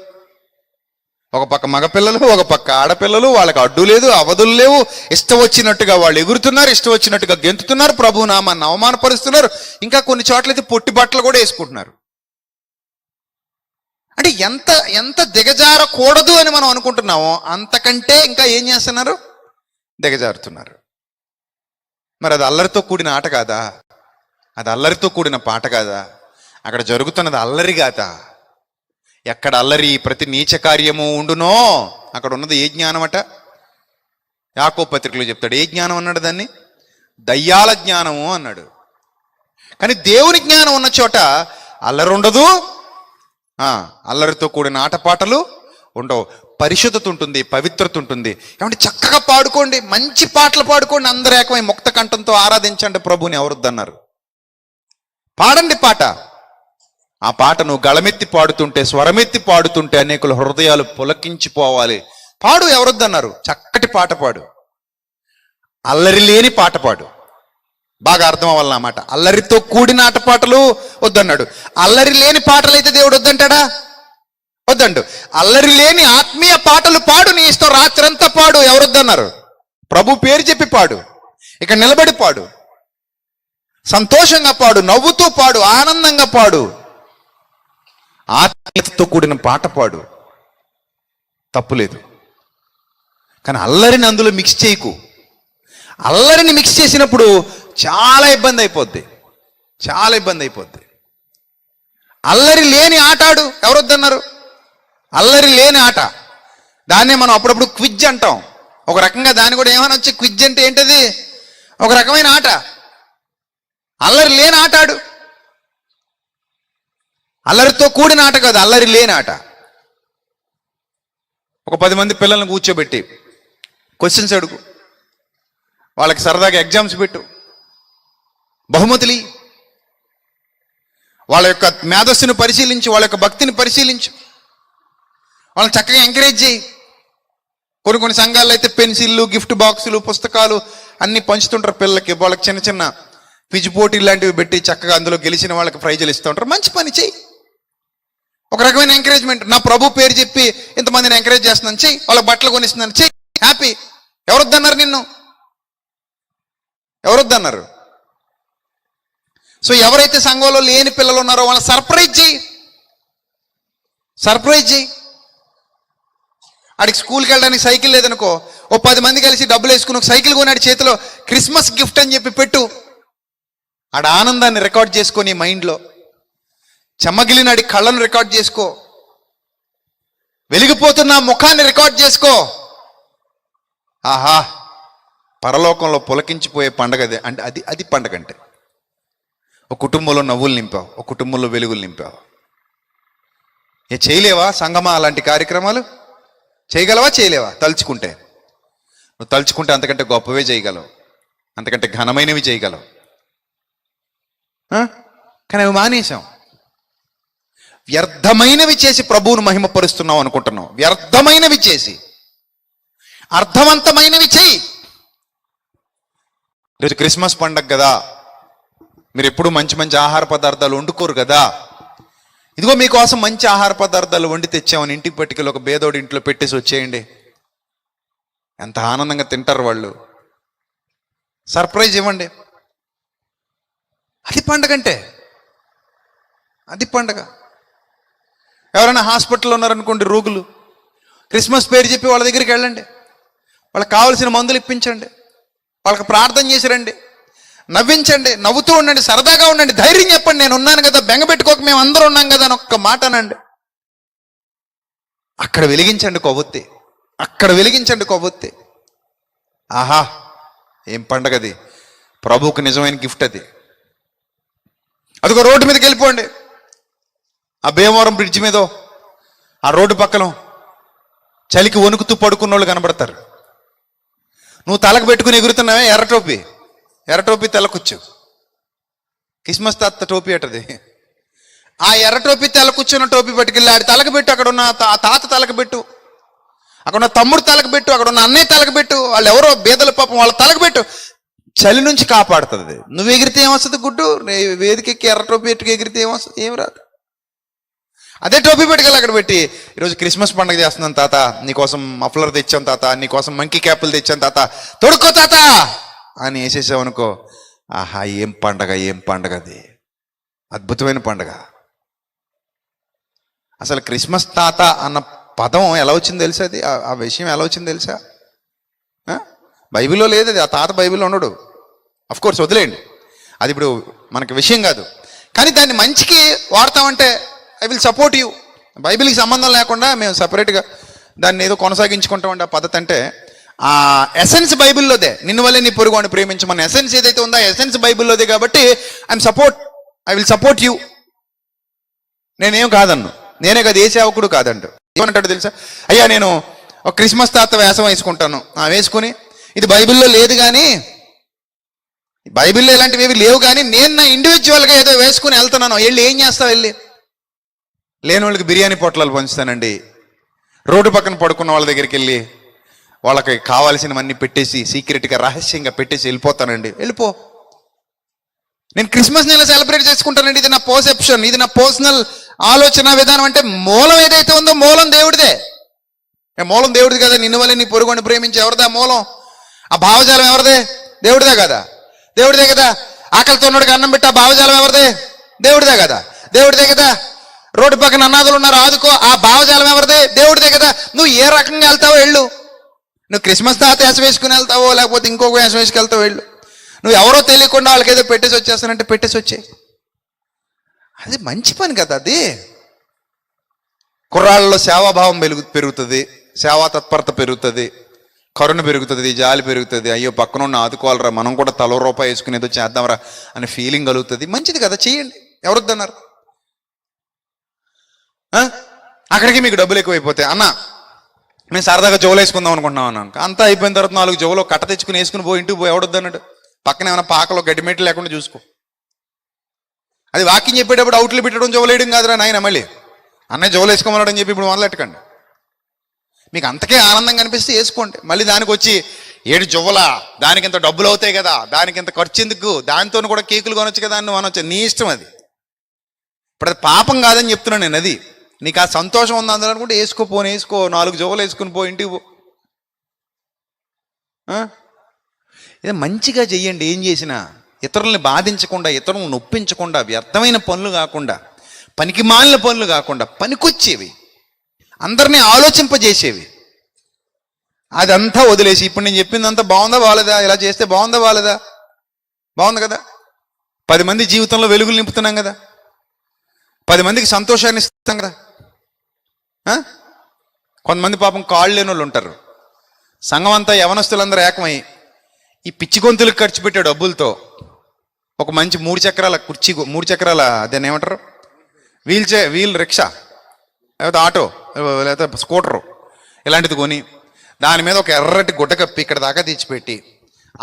ఒక పక్క మగపిల్లలు, ఒక పక్క ఆడపిల్లలు, వాళ్ళకి అడ్డు లేదు, అవధులు లేవు, ఇష్టం వచ్చినట్టుగా వాళ్ళు ఎగురుతున్నారు, ఇష్టం వచ్చినట్టుగా గెంతుతున్నారు, ప్రభు నామాన్ని అవమానపరుస్తున్నారు, ఇంకా కొన్ని చోట్లయితే పొట్టి బట్టలు కూడా వేసుకుంటున్నారు. అంటే ఎంత ఎంత దిగజారకూడదు అని మనం అనుకుంటున్నామో అంతకంటే ఇంకా ఏం చేస్తున్నారు? దిగజారుతున్నారు. మరి అది అల్లరితో కూడిన ఆట కాదా? అది అల్లరితో కూడిన పాట కాదా? అక్కడ జరుగుతున్నది అల్లరి కాదా? ఎక్కడ అల్లరి ప్రతి నీచ కార్యము ఉండునో అక్కడ ఉన్నది ఏ జ్ఞానం అట? యాకోబు పత్రికలో చెప్తాడు. ఏ జ్ఞానం అన్నాడు? దాన్ని దయ్యాల జ్ఞానము అన్నాడు. కానీ దేవుని జ్ఞానం ఉన్న చోట అల్లరి ఉండదు, అల్లరితో కూడిన ఆటపాటలు ఉండవు, పరిశుద్ధత ఉంటుంది, పవిత్రత ఉంటుంది. ఏమంటే చక్కగా పాడుకోండి, మంచి పాటలు పాడుకోండి, అందరూ ఏకమై ముక్త కంఠంతో ఆరాధించండి ప్రభుని. ఎవరొద్దన్నారు? పాడండి పాట. ఆ పాట నువ్వు గళమెత్తి పాడుతుంటే, స్వరమెత్తి పాడుతుంటే అనేకుల హృదయాలు పులకించిపోవాలి. పాడు, ఎవరొద్దన్నారు? చక్కటి పాట పాడు, అల్లరి లేని పాట పాడు. బాగా అర్థం అవ్వాలన్నమాట. అల్లరితో కూడిన ఆటపాటలు వద్దన్నాడు. అల్లరి లేని పాటలు అయితే దేవుడు వద్దంటాడా? వద్దండు. అల్లరి లేని ఆత్మీయ పాటలు పాడు, నీ ఇష్టం, రాత్రంతా పాడు. ఎవరొద్దన్నారు? ప్రభు పేరు చెప్పి పాడు, ఇక నిలబడి పాడు, సంతోషంగా పాడు, నవ్వుతూ పాడు, ఆనందంగా పాడు, ఆత్మీయతతో కూడిన పాట పాడు, తప్పులేదు. కానీ అల్లరిని అందులో మిక్స్ చేయకు. అల్లరిని మిక్స్ చేసినప్పుడు చాలా ఇబ్బంది అయిపోద్ది, చాలా ఇబ్బంది అయిపోద్ది. అల్లరి లేని ఆట ఆడు. ఎవరొద్దన్నారు? అల్లరి లేని ఆట, దాన్నే మనం అప్పుడప్పుడు క్విజ్ అంటాం. ఒక రకంగా దాన్ని కూడా ఏమైనా వచ్చి క్విజ్ అంటే ఏంటది? ఒక రకమైన ఆట. అల్లరి లేని ఆట ఆడు. అల్లరితో కూడిన ఆట కాదు, అల్లరి లేని ఆట. ఒక 10 మంది పిల్లల్ని కూర్చోబెట్టి క్వశ్చన్స్ అడుగు, వాళ్ళకి సరదాగా ఎగ్జామ్స్ పెట్టు, బహుమతులు, వాళ్ళ యొక్క మేధస్సును పరిశీలించు, వాళ్ళ యొక్క భక్తిని పరిశీలించు, వాళ్ళని చక్కగా ఎంకరేజ్ చేయి. కొన్ని సంఘాల్లో అయితే పెన్సిళ్ళు, గిఫ్ట్ బాక్సులు, పుస్తకాలు అన్నీ పంచుతుంటారు పిల్లలకి. వాళ్ళకి చిన్న చిన్న క్విజ్ పోటీలు లాంటివి పెట్టి చక్కగా అందులో గెలిచిన వాళ్ళకి ప్రైజులు ఇస్తూ ఉంటారు. మంచి పని చెయ్యి, ఒక రకమైన ఎంకరేజ్మెంట్. నా ప్రభు పేరు చెప్పి ఇంతమందిని ఎంకరేజ్ చేస్తున్నాను, చెయ్యి. వాళ్ళకి బట్టలు కొనిస్తున్నాను, చెయ్యి, హ్యాపీ. ఎవరొద్దన్నారు నిన్ను? ఎవరొద్దన్నారు? సో ఎవరైతే సంఘంలో లేని పిల్లలు ఉన్నారో వాళ్ళని సర్ప్రైజ్ చేయి, సర్ప్రైజ్ చేయి. ఆడికి స్కూల్కి వెళ్ళడానికి సైకిల్ లేదనుకో, ఓ 10 మంది కలిసి డబ్బులు వేసుకుని ఒక సైకిల్ కొన్నాడు చేతిలో, క్రిస్మస్ గిఫ్ట్ అని చెప్పి పెట్టు. ఆడ ఆనందాన్ని రికార్డ్ చేసుకొని మైండ్లో, చెమ్మగిలినాడి కళ్ళను రికార్డ్ చేసుకో, వెలిగిపోతున్న ముఖాన్ని రికార్డ్ చేసుకో. ఆహా, పరలోకంలో పులకించిపోయే పండగ అంటే అది పండగ. అంటే ఒక కుటుంబంలో నవ్వులు నింపావు, ఒక కుటుంబంలో వెలుగులు నింపావు. చేయలేవా సంగమా అలాంటి కార్యక్రమాలు? చేయగలవా? చేయలేవా? తలుచుకుంటే, నువ్వు తలుచుకుంటే అంతకంటే గొప్పవే చేయగలవు, అంతకంటే ఘనమైనవి చేయగలవు. కానీ అవి మానేశాం. వ్యర్థమైనవి చేసి ప్రభువును మహిమపరుస్తున్నావు అనుకుంటున్నావు. వ్యర్థమైనవి చేసి అర్థవంతమైనవి చెయ్యి. ఈరోజు క్రిస్మస్ పండగ కదా, మీరు ఎప్పుడు మంచి మంచి ఆహార పదార్థాలు వండుకోరు కదా. ఇదిగో మీకోసం మంచి ఆహార పదార్థాలు వండి తెచ్చామని ఇంటికి పట్టుకెళ్ళి ఒక బేదోడి ఇంట్లో పెట్టేసి వచ్చేయండి. ఎంత ఆనందంగా తింటారు వాళ్ళు. సర్ప్రైజ్ ఇవ్వండి. అది పండగ అంటే, అది పండగ. ఎవరైనా హాస్పిటల్లో ఉన్నారనుకోండి, రోగులు, క్రిస్మస్ పేరు చెప్పి వాళ్ళ దగ్గరికి వెళ్ళండి, వాళ్ళకి కావాల్సిన మందులు ఇప్పించండి, వాళ్ళకి ప్రార్థన చేసి రండి, నవ్వించండి, నవ్వుతూ ఉండండి, సరదాగా ఉండండి, ధైర్యం చెప్పండి, నేను ఉన్నాను కదా, బెంగపెట్టుకోక మేము అందరూ ఉన్నాం కదా అని ఒక్క మాట అనండి. అక్కడ వెలిగించండి కొవ్వొత్తి, అక్కడ వెలిగించండి కొవ్వొత్తి. ఆహా, ఏం పండగది! ప్రభువుకు నిజమైన గిఫ్ట్ అది. అదిగో రోడ్డు మీదకి వెళ్ళిపోండి, ఆ భీమవరం బ్రిడ్జ్ మీదో ఆ రోడ్డు పక్కన చలికి వణుకుతూ పడుకున్న వాళ్ళు కనబడతారు. నువ్వు తలకు పెట్టుకుని ఎగురుతున్నావే ఎర్ర టోపీ తెల్లకొచ్చు, క్రిస్మస్ తాత టోపీ అటది. ఆ ఎర్ర టోపీ తెల్ల కూర్చున్న టోపీ పట్టుకెళ్ళి ఆడి తలకు పెట్టు, అక్కడ ఉన్న తాత తలకు పెట్టు, అక్కడ ఉన్న తమ్ముడు తలకు పెట్టు, అక్కడ ఉన్న అన్నయ్య తలకు పెట్టు, వాళ్ళు ఎవరో బీదల పాపం వాళ్ళ తలకు పెట్టు, చలి నుంచి కాపాడుతుంది. నువ్వు ఎగిరితే ఏమొస్తుంది గుడ్డు, వేదికెక్కి ఎర్ర టోపీ పెట్టుకు ఎగిరితే ఏమొస్తుంది, ఏం రాదు. అదే టోపీ పెట్టుకెళ్ళి అక్కడ పెట్టి, ఈరోజు క్రిస్మస్ పండుగ చేస్తున్నాను తాత, నీకోసం మఫ్లర్ తెచ్చాం తాత, నీకోసం మంకీ క్యాపులు తెచ్చాను తాత, తొడుక్కో తాత అని వేసేసావనుకో, ఆహా ఏం పండగ అది, అద్భుతమైన పండగ. అసలు క్రిస్మస్ తాత అన్న పదం ఎలా వచ్చింది తెలుసా? అది ఆ విషయం ఎలా వచ్చింది తెలుసా? బైబిల్లో లేదు అది, ఆ తాత బైబిల్లో ఉండడు. కోర్స్ వదిలేయండి, అది ఇప్పుడు మనకి విషయం కాదు. కానీ దాన్ని మంచికి వాడతామంటే ఐ విల్ సపోర్ట్ యూ. బైబిల్కి సంబంధం లేకుండా మేము సపరేట్గా దాన్ని ఏదో కొనసాగించుకుంటామండి. ఆ పద్ధతి అంటే ఆ ఎసెన్స్ బైబిల్లోదే, నిన్ను వల్లే నీ పొరుగువాడిని ప్రేమించమని ఎసెన్స్ ఏదైతే ఉందో ఆ ఎసెన్స్ బైబిల్లోదే. కాబట్టి ఐ విల్ సపోర్ట్ యూ. నేనేం కాదన్ను, నేనే కదా ఏ సేవకుడు కాదండు. ఏమంటాడు తెలుసా? అయ్యా నేను ఒక క్రిస్మస్ తాత వేషం వేసుకుంటాను, వేసుకుని ఇది బైబిల్లో లేదు కానీ, బైబిల్లో ఇలాంటివి ఏవి లేవు కానీ నేను నా ఇండివిజువల్గా ఏదో వేసుకుని వెళ్తున్నాను. వెళ్ళి ఏం చేస్తావు? వెళ్ళి లేని వాళ్ళకి బిర్యానీ పొట్లాలు పంచుతానండి, రోడ్డు పక్కన పడుకున్న వాళ్ళ దగ్గరికి వెళ్ళి వాళ్ళకి కావాల్సినవన్నీ పెట్టేసి సీక్రెట్గా రహస్యంగా పెట్టేసి వెళ్ళిపోతానండి. వెళ్ళిపో, నేను క్రిస్మస్ని ఎలా సెలబ్రేట్ చేసుకుంటానండి, ఇది నా పర్సెప్షన్, ఇది నా పర్సనల్ ఆలోచన విధానం. అంటే మూలం ఏదైతే ఉందో మూలం దేవుడిదే. మూలం దేవుడిది కదా, నిన్ను వల్ల నీ పొరుగుని ప్రేమించి ఎవరిదా మూలం? ఆ భావజాలం ఎవరిదే? దేవుడిదే కదా, దేవుడిదే కదా. ఆకలితో ఉన్నోడికి అన్నం పెట్టి ఆ భావజాలం ఎవరిదే? దేవుడిదే కదా, దేవుడిదే కదా. రోడ్డు పక్కన అనాథులు ఉన్నారు ఆదుకో, ఆ భావజాలం ఎవరిదే? దేవుడిదే కదా. నువ్వు ఏ రకంగా వెళ్తావో వెళ్ళు, నువ్వు క్రిస్మస్ తాత వేషం వేసుకుని వెళ్తావో లేకపోతే ఇంకొక వేషం వేసుకెళ్తావో వెళ్ళు. నువ్వు ఎవరో తెలియకుండా వాళ్ళకి ఏదో పెట్టేసి వచ్చేస్తానంటే పెట్టేసి వచ్చే, అది మంచి పని కదా. అది కుర్రాళ్ళలో సేవాభావం పెరుగుతుంది, సేవా తత్పరత పెరుగుతుంది, కరుణ పెరుగుతుంది, జాలి పెరుగుతుంది. అయ్యో పక్కన ఉన్న ఆదుకోవాలరా, మనం కూడా తలో రూపాయి వేసుకుని ఏదో చేద్దాంరా అనే ఫీలింగ్ కలుగుతుంది. మంచిది కదా, చెయ్యండి, ఎవరొద్దన్నారు. అక్కడికి మీకు డబ్బులు ఎక్కువైపోతాయి. అన్న మేము సరదాగా జోలు వేసుకుందాం అనుకుంటున్నాం అన్నాను. అంతా అయిపోయిన తర్వాత 4 జోలో కట్ట తెచ్చుకుని వేసుకుని పోయి ఇంటికి పోయి ఎవడొద్దన్నాడు? పక్కన ఏమైనా పాకలో గడ్డిమెట్లు లేకుండా చూసుకో. అది వాకింగ్ చెప్పేటప్పుడు అవుట్లు పెట్టడం జోలేయడం కాదురా నాయన. మళ్ళీ అన్నయ్య జోలు వేసుకోమన్నాడని చెప్పి ఇప్పుడు మొదలెట్టకండి. మీకు అంతకే ఆనందంగా అనిపిస్తే వేసుకోండి. మళ్ళీ దానికి వచ్చి 7 జువ్వలా, దానికి ఇంత డబ్బులు అవుతాయి కదా, దానికి ఇంత ఖర్చు ఎందుకు, దానితో కూడా కేకులు కొనొచ్చు కదా అని అనొచ్చు. నీ ఇష్టం అది. ఇప్పుడు అది పాపం కాదని చెప్తున్నాను నేను. అది నీకు ఆ సంతోషం ఉంది అందులో అనుకుంటే వేసుకో, 4 జువ్వలు వేసుకుని పో, ఇంటికి పో. ఇది మంచిగా చెయ్యండి. ఏం చేసినా ఇతరుల్ని బాధించకుండా, ఇతరులను నొప్పించకుండా, వ్యర్థమైన పనులు కాకుండా, పనికి మాలిన పనులు కాకుండా, పనికొచ్చేవి, అందరినీ ఆలోచింపజేసేవి, అదంతా వదిలేసి ఇప్పుడు నేను చెప్పిందంతా బాగుందా బాగాలేదా, ఇలా చేస్తే బాగుందా బాగాలేదా, బాగుంది కదా, 10 మంది జీవితంలో వెలుగులు నింపుతున్నాం కదా, 10 మందికి సంతోషాన్ని ఇస్తాం కదా. కొంతమంది పాపం కాళ్ళు లేని వాళ్ళు ఉంటారు. సంఘం అంతా యవనస్తులందరూ ఏకమై ఈ పిచ్చి గొంతులకు ఖర్చు పెట్టే డబ్బులతో ఒక మంచి 3 చక్రాల కుర్చీ, 3 చక్రాల అదేని ఏమంటారు, వీల్ రిక్షా లేకపోతే ఆటో లేకపోతే స్కూటరు ఇలాంటిది కొని దాని మీద ఒక ఎర్రటి గుడ్డ కప్పి ఇక్కడ దాకా తెచ్చిపెట్టి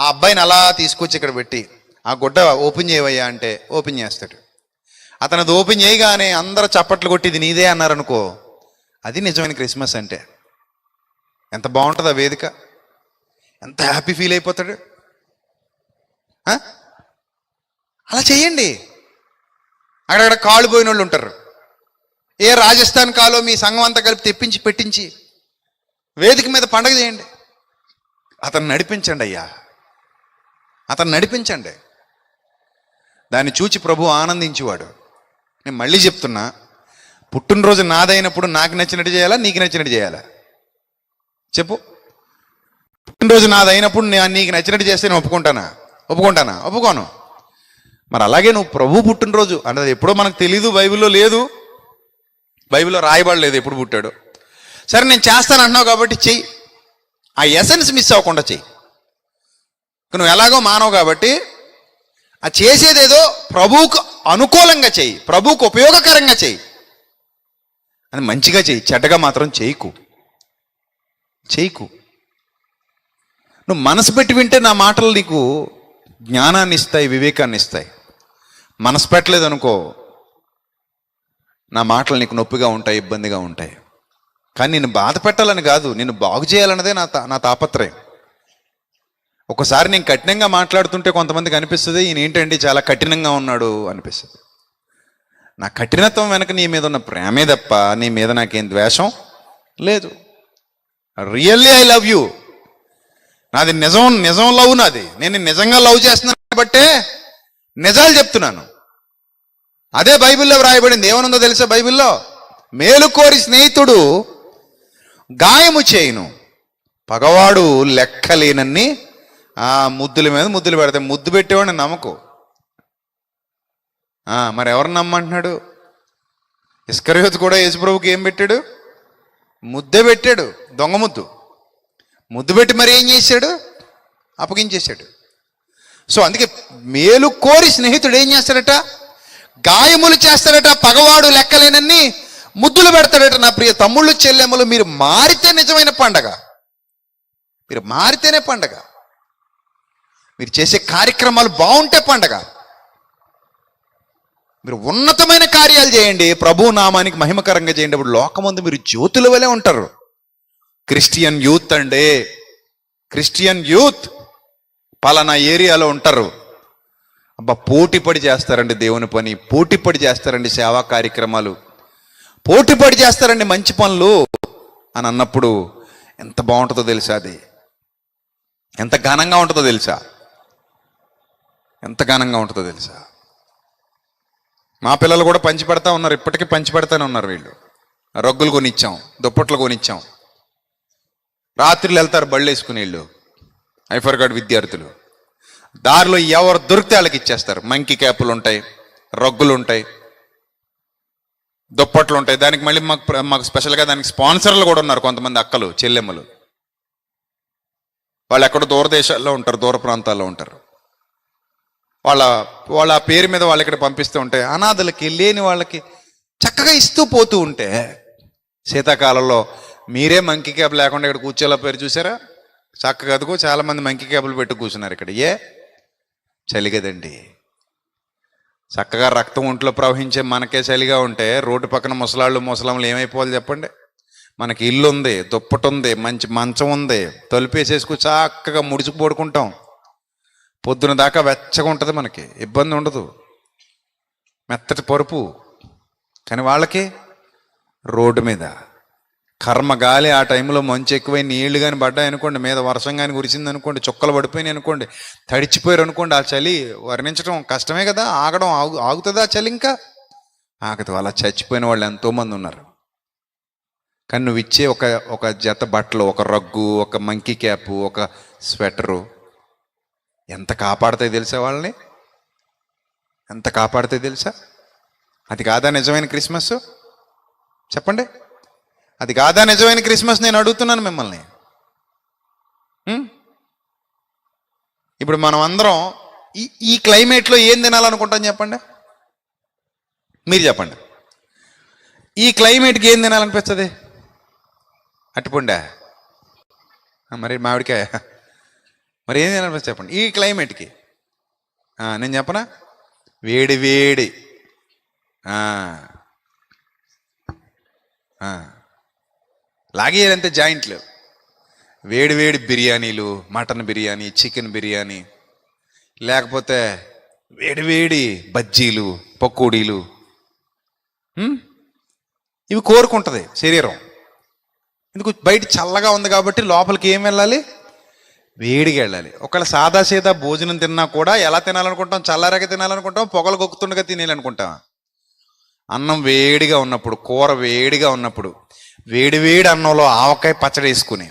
ఆ అబ్బాయిని అలా తీసుకొచ్చి ఇక్కడ పెట్టి ఆ గుడ్డ ఓపెన్ చేయవయ్యా అంటే ఓపెన్ చేస్తాడు. అతను అది ఓపెన్ చేయగానే అందరూ చప్పట్లు కొట్టి ఇది నీదే అన్నారనుకో, అది నిజమైన క్రిస్మస్ అంటే. ఎంత బాగుంటుంది ఆ వేదిక, ఎంత హ్యాపీ ఫీల్ అయిపోతాడు. అలా చేయండి. అక్కడక్కడ కాళ్ళు పోయిన వాళ్ళు ఉంటారు. ఏ రాజస్థాన్ కాలో మీ సంఘం అంతా కలిపి తెప్పించి పెట్టించి వేదిక మీద పండగ చేయండి. అతను నడిపించండి అయ్యా, అతను నడిపించండి. దాన్ని చూచి ప్రభు ఆనందించేవాడు. నేను మళ్ళీ చెప్తున్నా, పుట్టినరోజు నాదైనప్పుడు నాకు నచ్చినట్టు చేయాలా, నీకు నచ్చినట్టు చేయాలా చెప్పు? పుట్టినరోజు నాదైనప్పుడు నీకు నచ్చినట్టు చేస్తే నేను ఒప్పుకుంటానా? ఒప్పుకోను. మరి అలాగే నువ్వు ప్రభు పుట్టినరోజు అంటే ఎప్పుడో మనకు తెలీదు, బైబిల్లో లేదు, బైబిల్లో రాయబడలేదు ఎప్పుడు పుట్టాడు. సరే నేను చేస్తాను అంటున్నావు కాబట్టి చెయ్యి. ఆ ఎసెన్స్ మిస్ అవ్వకుండా చెయ్యి. నువ్వు ఎలాగో మానవు కాబట్టి ఆ చేసేదేదో ప్రభువుకు అనుకూలంగా చేయి, ప్రభువుకు ఉపయోగకరంగా చేయి, అది మంచిగా చేయి, చెడ్డగా మాత్రం చేయకు. నువ్వు మనసు పెట్టి వింటే నా మాటలు నీకు జ్ఞానాన్ని ఇస్తాయి, వివేకాన్ని ఇస్తాయి. మనసు పెట్టలేదు అనుకో, నా మాటలు నీకు నొప్పిగా ఉంటాయి, ఇబ్బందిగా ఉంటాయి. కానీ నేను బాధ పెట్టాలని కాదు, నేను బాగు చేయాలన్నదే నా తాపత్రయం. ఒకసారి నేను కఠినంగా మాట్లాడుతుంటే కొంతమందికి అనిపిస్తుంది, ఈయన ఏంటండి చాలా కఠినంగా ఉన్నాడు అనిపిస్తుంది. నా కఠినత్వం వెనక నీ మీద ఉన్న ప్రేమే తప్ప నీ మీద నాకేం ద్వేషం లేదు. Really I love you. నాది నిజం లవ్ నాది. నేను నిజంగా లవ్ చేస్తున్నాను కాబట్టే నిజాలు చెప్తున్నాను. అదే బైబిల్లో వ్రాయబడింది. ఏమనుందో తెలుసా బైబిల్లో? మేలు కోరి స్నేహితుడు గాయము చేయును, పగవాడు లెక్కలేనన్ని ఆ ముద్దుల మీద ముద్దులు పెడతాయి. ముద్దు పెట్టేవాడిని నమ్మకు. మరి ఎవరిని నమ్మంటున్నాడు? ఇస్కరియోతు కూడా యేసుప్రభుకి ఏం పెట్టాడు? ముద్దే పెట్టాడు, దొంగ ముద్దు పెట్టి మరి ఏం చేశాడు? అప్పగించేశాడు. సో అందుకే మేలు కోరి స్నేహితుడు ఏం చేస్తాడట? గాయములు చేస్తాడట, పగవాడు లెక్కలేనన్ని ముద్దులు పెడతాడట. నా ప్రియ తమ్ముళ్ళు చెల్లెమ్మలు, మీరు మారితే నిజమైన పండగ. మీరు మారితేనే పండగ. మీరు చేసే కార్యక్రమాలు బాగుంటే పండగ. మీరు ఉన్నతమైన కార్యాలు చేయండి, ప్రభు నామానికి మహిమకరంగా చేయండి. అప్పుడు లోకమందు మీరు జ్యోతుల వలె ఉంటారు. క్రిస్టియన్ యూత్ అండి, క్రిస్టియన్ యూత్ పలానా ఏరియాలో ఉంటారు. అబ్బా పోటీపడి చేస్తారండి దేవుని పని, పోటీపడి చేస్తారండి సేవా కార్యక్రమాలు, పోటీపడి చేస్తారండి మంచి పనులు అని అన్నప్పుడు ఎంత బాగుంటుందో తెలుసా? అది ఎంత ఘనంగా ఉంటుందో తెలుసా? ఎంత ఘనంగా ఉంటుందో తెలుసా? మా పిల్లలు కూడా పంచి పెడతా ఉన్నారు, ఇప్పటికీ పంచి పెడతానే ఉన్నారు. వీళ్ళు రగ్గులు కొనిచ్చాం, దుప్పట్లు కొనిచ్చాం. రాత్రులు వెళ్తారు బళ్ళు వేసుకుని వీళ్ళు ఐఫర్గాడ్ విద్యార్థులు. దారిలో ఎవరు దొరికితే వాళ్ళకి ఇచ్చేస్తారు. మంకీ క్యాపులు ఉంటాయి, రగ్గులు ఉంటాయి, దుప్పట్లు ఉంటాయి. దానికి మళ్ళీ మాకు స్పెషల్గా దానికి స్పాన్సర్లు కూడా ఉన్నారు. కొంతమంది అక్కలు చెల్లెమ్మలు, వాళ్ళు ఎక్కడో దూరదేశాల్లో ఉంటారు, దూర ప్రాంతాల్లో ఉంటారు. వాళ్ళ పేరు మీద వాళ్ళు ఇక్కడ పంపిస్తూ ఉంటే అనాథలకి, లేని వాళ్ళకి చక్కగా ఇస్తూ పోతూ ఉంటే, శీతాకాలంలో మీరే మంకీ క్యాప్ లేకుండా ఇక్కడ కూర్చోలే పేరు చూసారా? చక్కగా అదుకో చాలామంది మంకీ క్యాపులు పెట్టి కూర్చున్నారు ఇక్కడ. చలి కదండి. చక్కగా రక్తం ఒంట్లో ప్రవహించే మనకే చలిగా ఉంటే రోడ్డు పక్కన ముసలాళ్ళు ఏమైపోవాలి చెప్పండి? మనకి ఇల్లు ఉంది, దుప్పటి ఉంది, మంచి మంచం ఉంది, తలుపేసేసుకు చక్కగా ముడుచుకు పడుకుంటాం. పొద్దున దాకా వెచ్చగా ఉంటుంది, మనకి ఇబ్బంది ఉండదు, మెత్తటి పరుపు. కానీ వాళ్ళకి రోడ్డు మీద కర్మగాలి, ఆ టైంలో మంచు ఎక్కువై నీళ్లు కానీ పడ్డాయి అనుకోండి, మీద వర్షం కానీ కురిసింది అనుకోండి, చుక్కలు పడిపోయినాయి అనుకోండి, తడిచిపోయారు అనుకోండి, ఆ చలి వర్ణించడం కష్టమే కదా. ఆగుతుందా చలి? ఇంకా ఆగదు. అలా చచ్చిపోయిన వాళ్ళు ఎంతోమంది ఉన్నారు. కానీ నువ్వు ఇచ్చే ఒక జత బట్టలు, ఒక రగ్గు, ఒక మంకీ క్యాపు, ఒక స్వెటరు ఎంత కాపాడుతాయి తెలుసా? వాళ్ళని ఎంత కాపాడుతాయి తెలుసా? అది కాదా నిజమైన క్రిస్మస్? చెప్పండి, అది కాదా నిజమైన క్రిస్మస్? నేను అడుగుతున్నాను మిమ్మల్ని. ఇప్పుడు మనం అందరం ఈ క్లైమేట్లో ఏం తినాలనుకుంటాం చెప్పండి? మీరు చెప్పండి. ఈ క్లైమేట్కి ఏం తినాలనిపిస్తుంది? అట్టుపుండా, మరి మామిడికాయ, మరి ఏం తినాలనిపిస్తుంది చెప్పండి ఈ క్లైమేట్కి? నేను చెప్పనా? వేడి వేడి లాగేయాలంటే జాయింట్లు, వేడి వేడి బిర్యానీలు, మటన్ బిర్యానీ, చికెన్ బిర్యానీ, లేకపోతే వేడి వేడి బజ్జీలు, పకోడీలు. ఇవి కోరుకుంటుంది శరీరం. ఎందుకు? బయట చల్లగా ఉంది కాబట్టి లోపలికి ఏం వెళ్ళాలి? వేడిగా వెళ్ళాలి. ఒకవేళ సాదాసీదా భోజనం తిన్నా కూడా ఎలా తినాలనుకుంటాం? చల్లారాక తినాలనుకుంటాం, పొగలు గొక్కుతుండగా తినేయాలనుకుంటాం. అన్నం వేడిగా ఉన్నప్పుడు, కూర వేడిగా ఉన్నప్పుడు, వేడి వేడి అన్నంలో ఆవకాయ పచ్చడి వేసుకుని,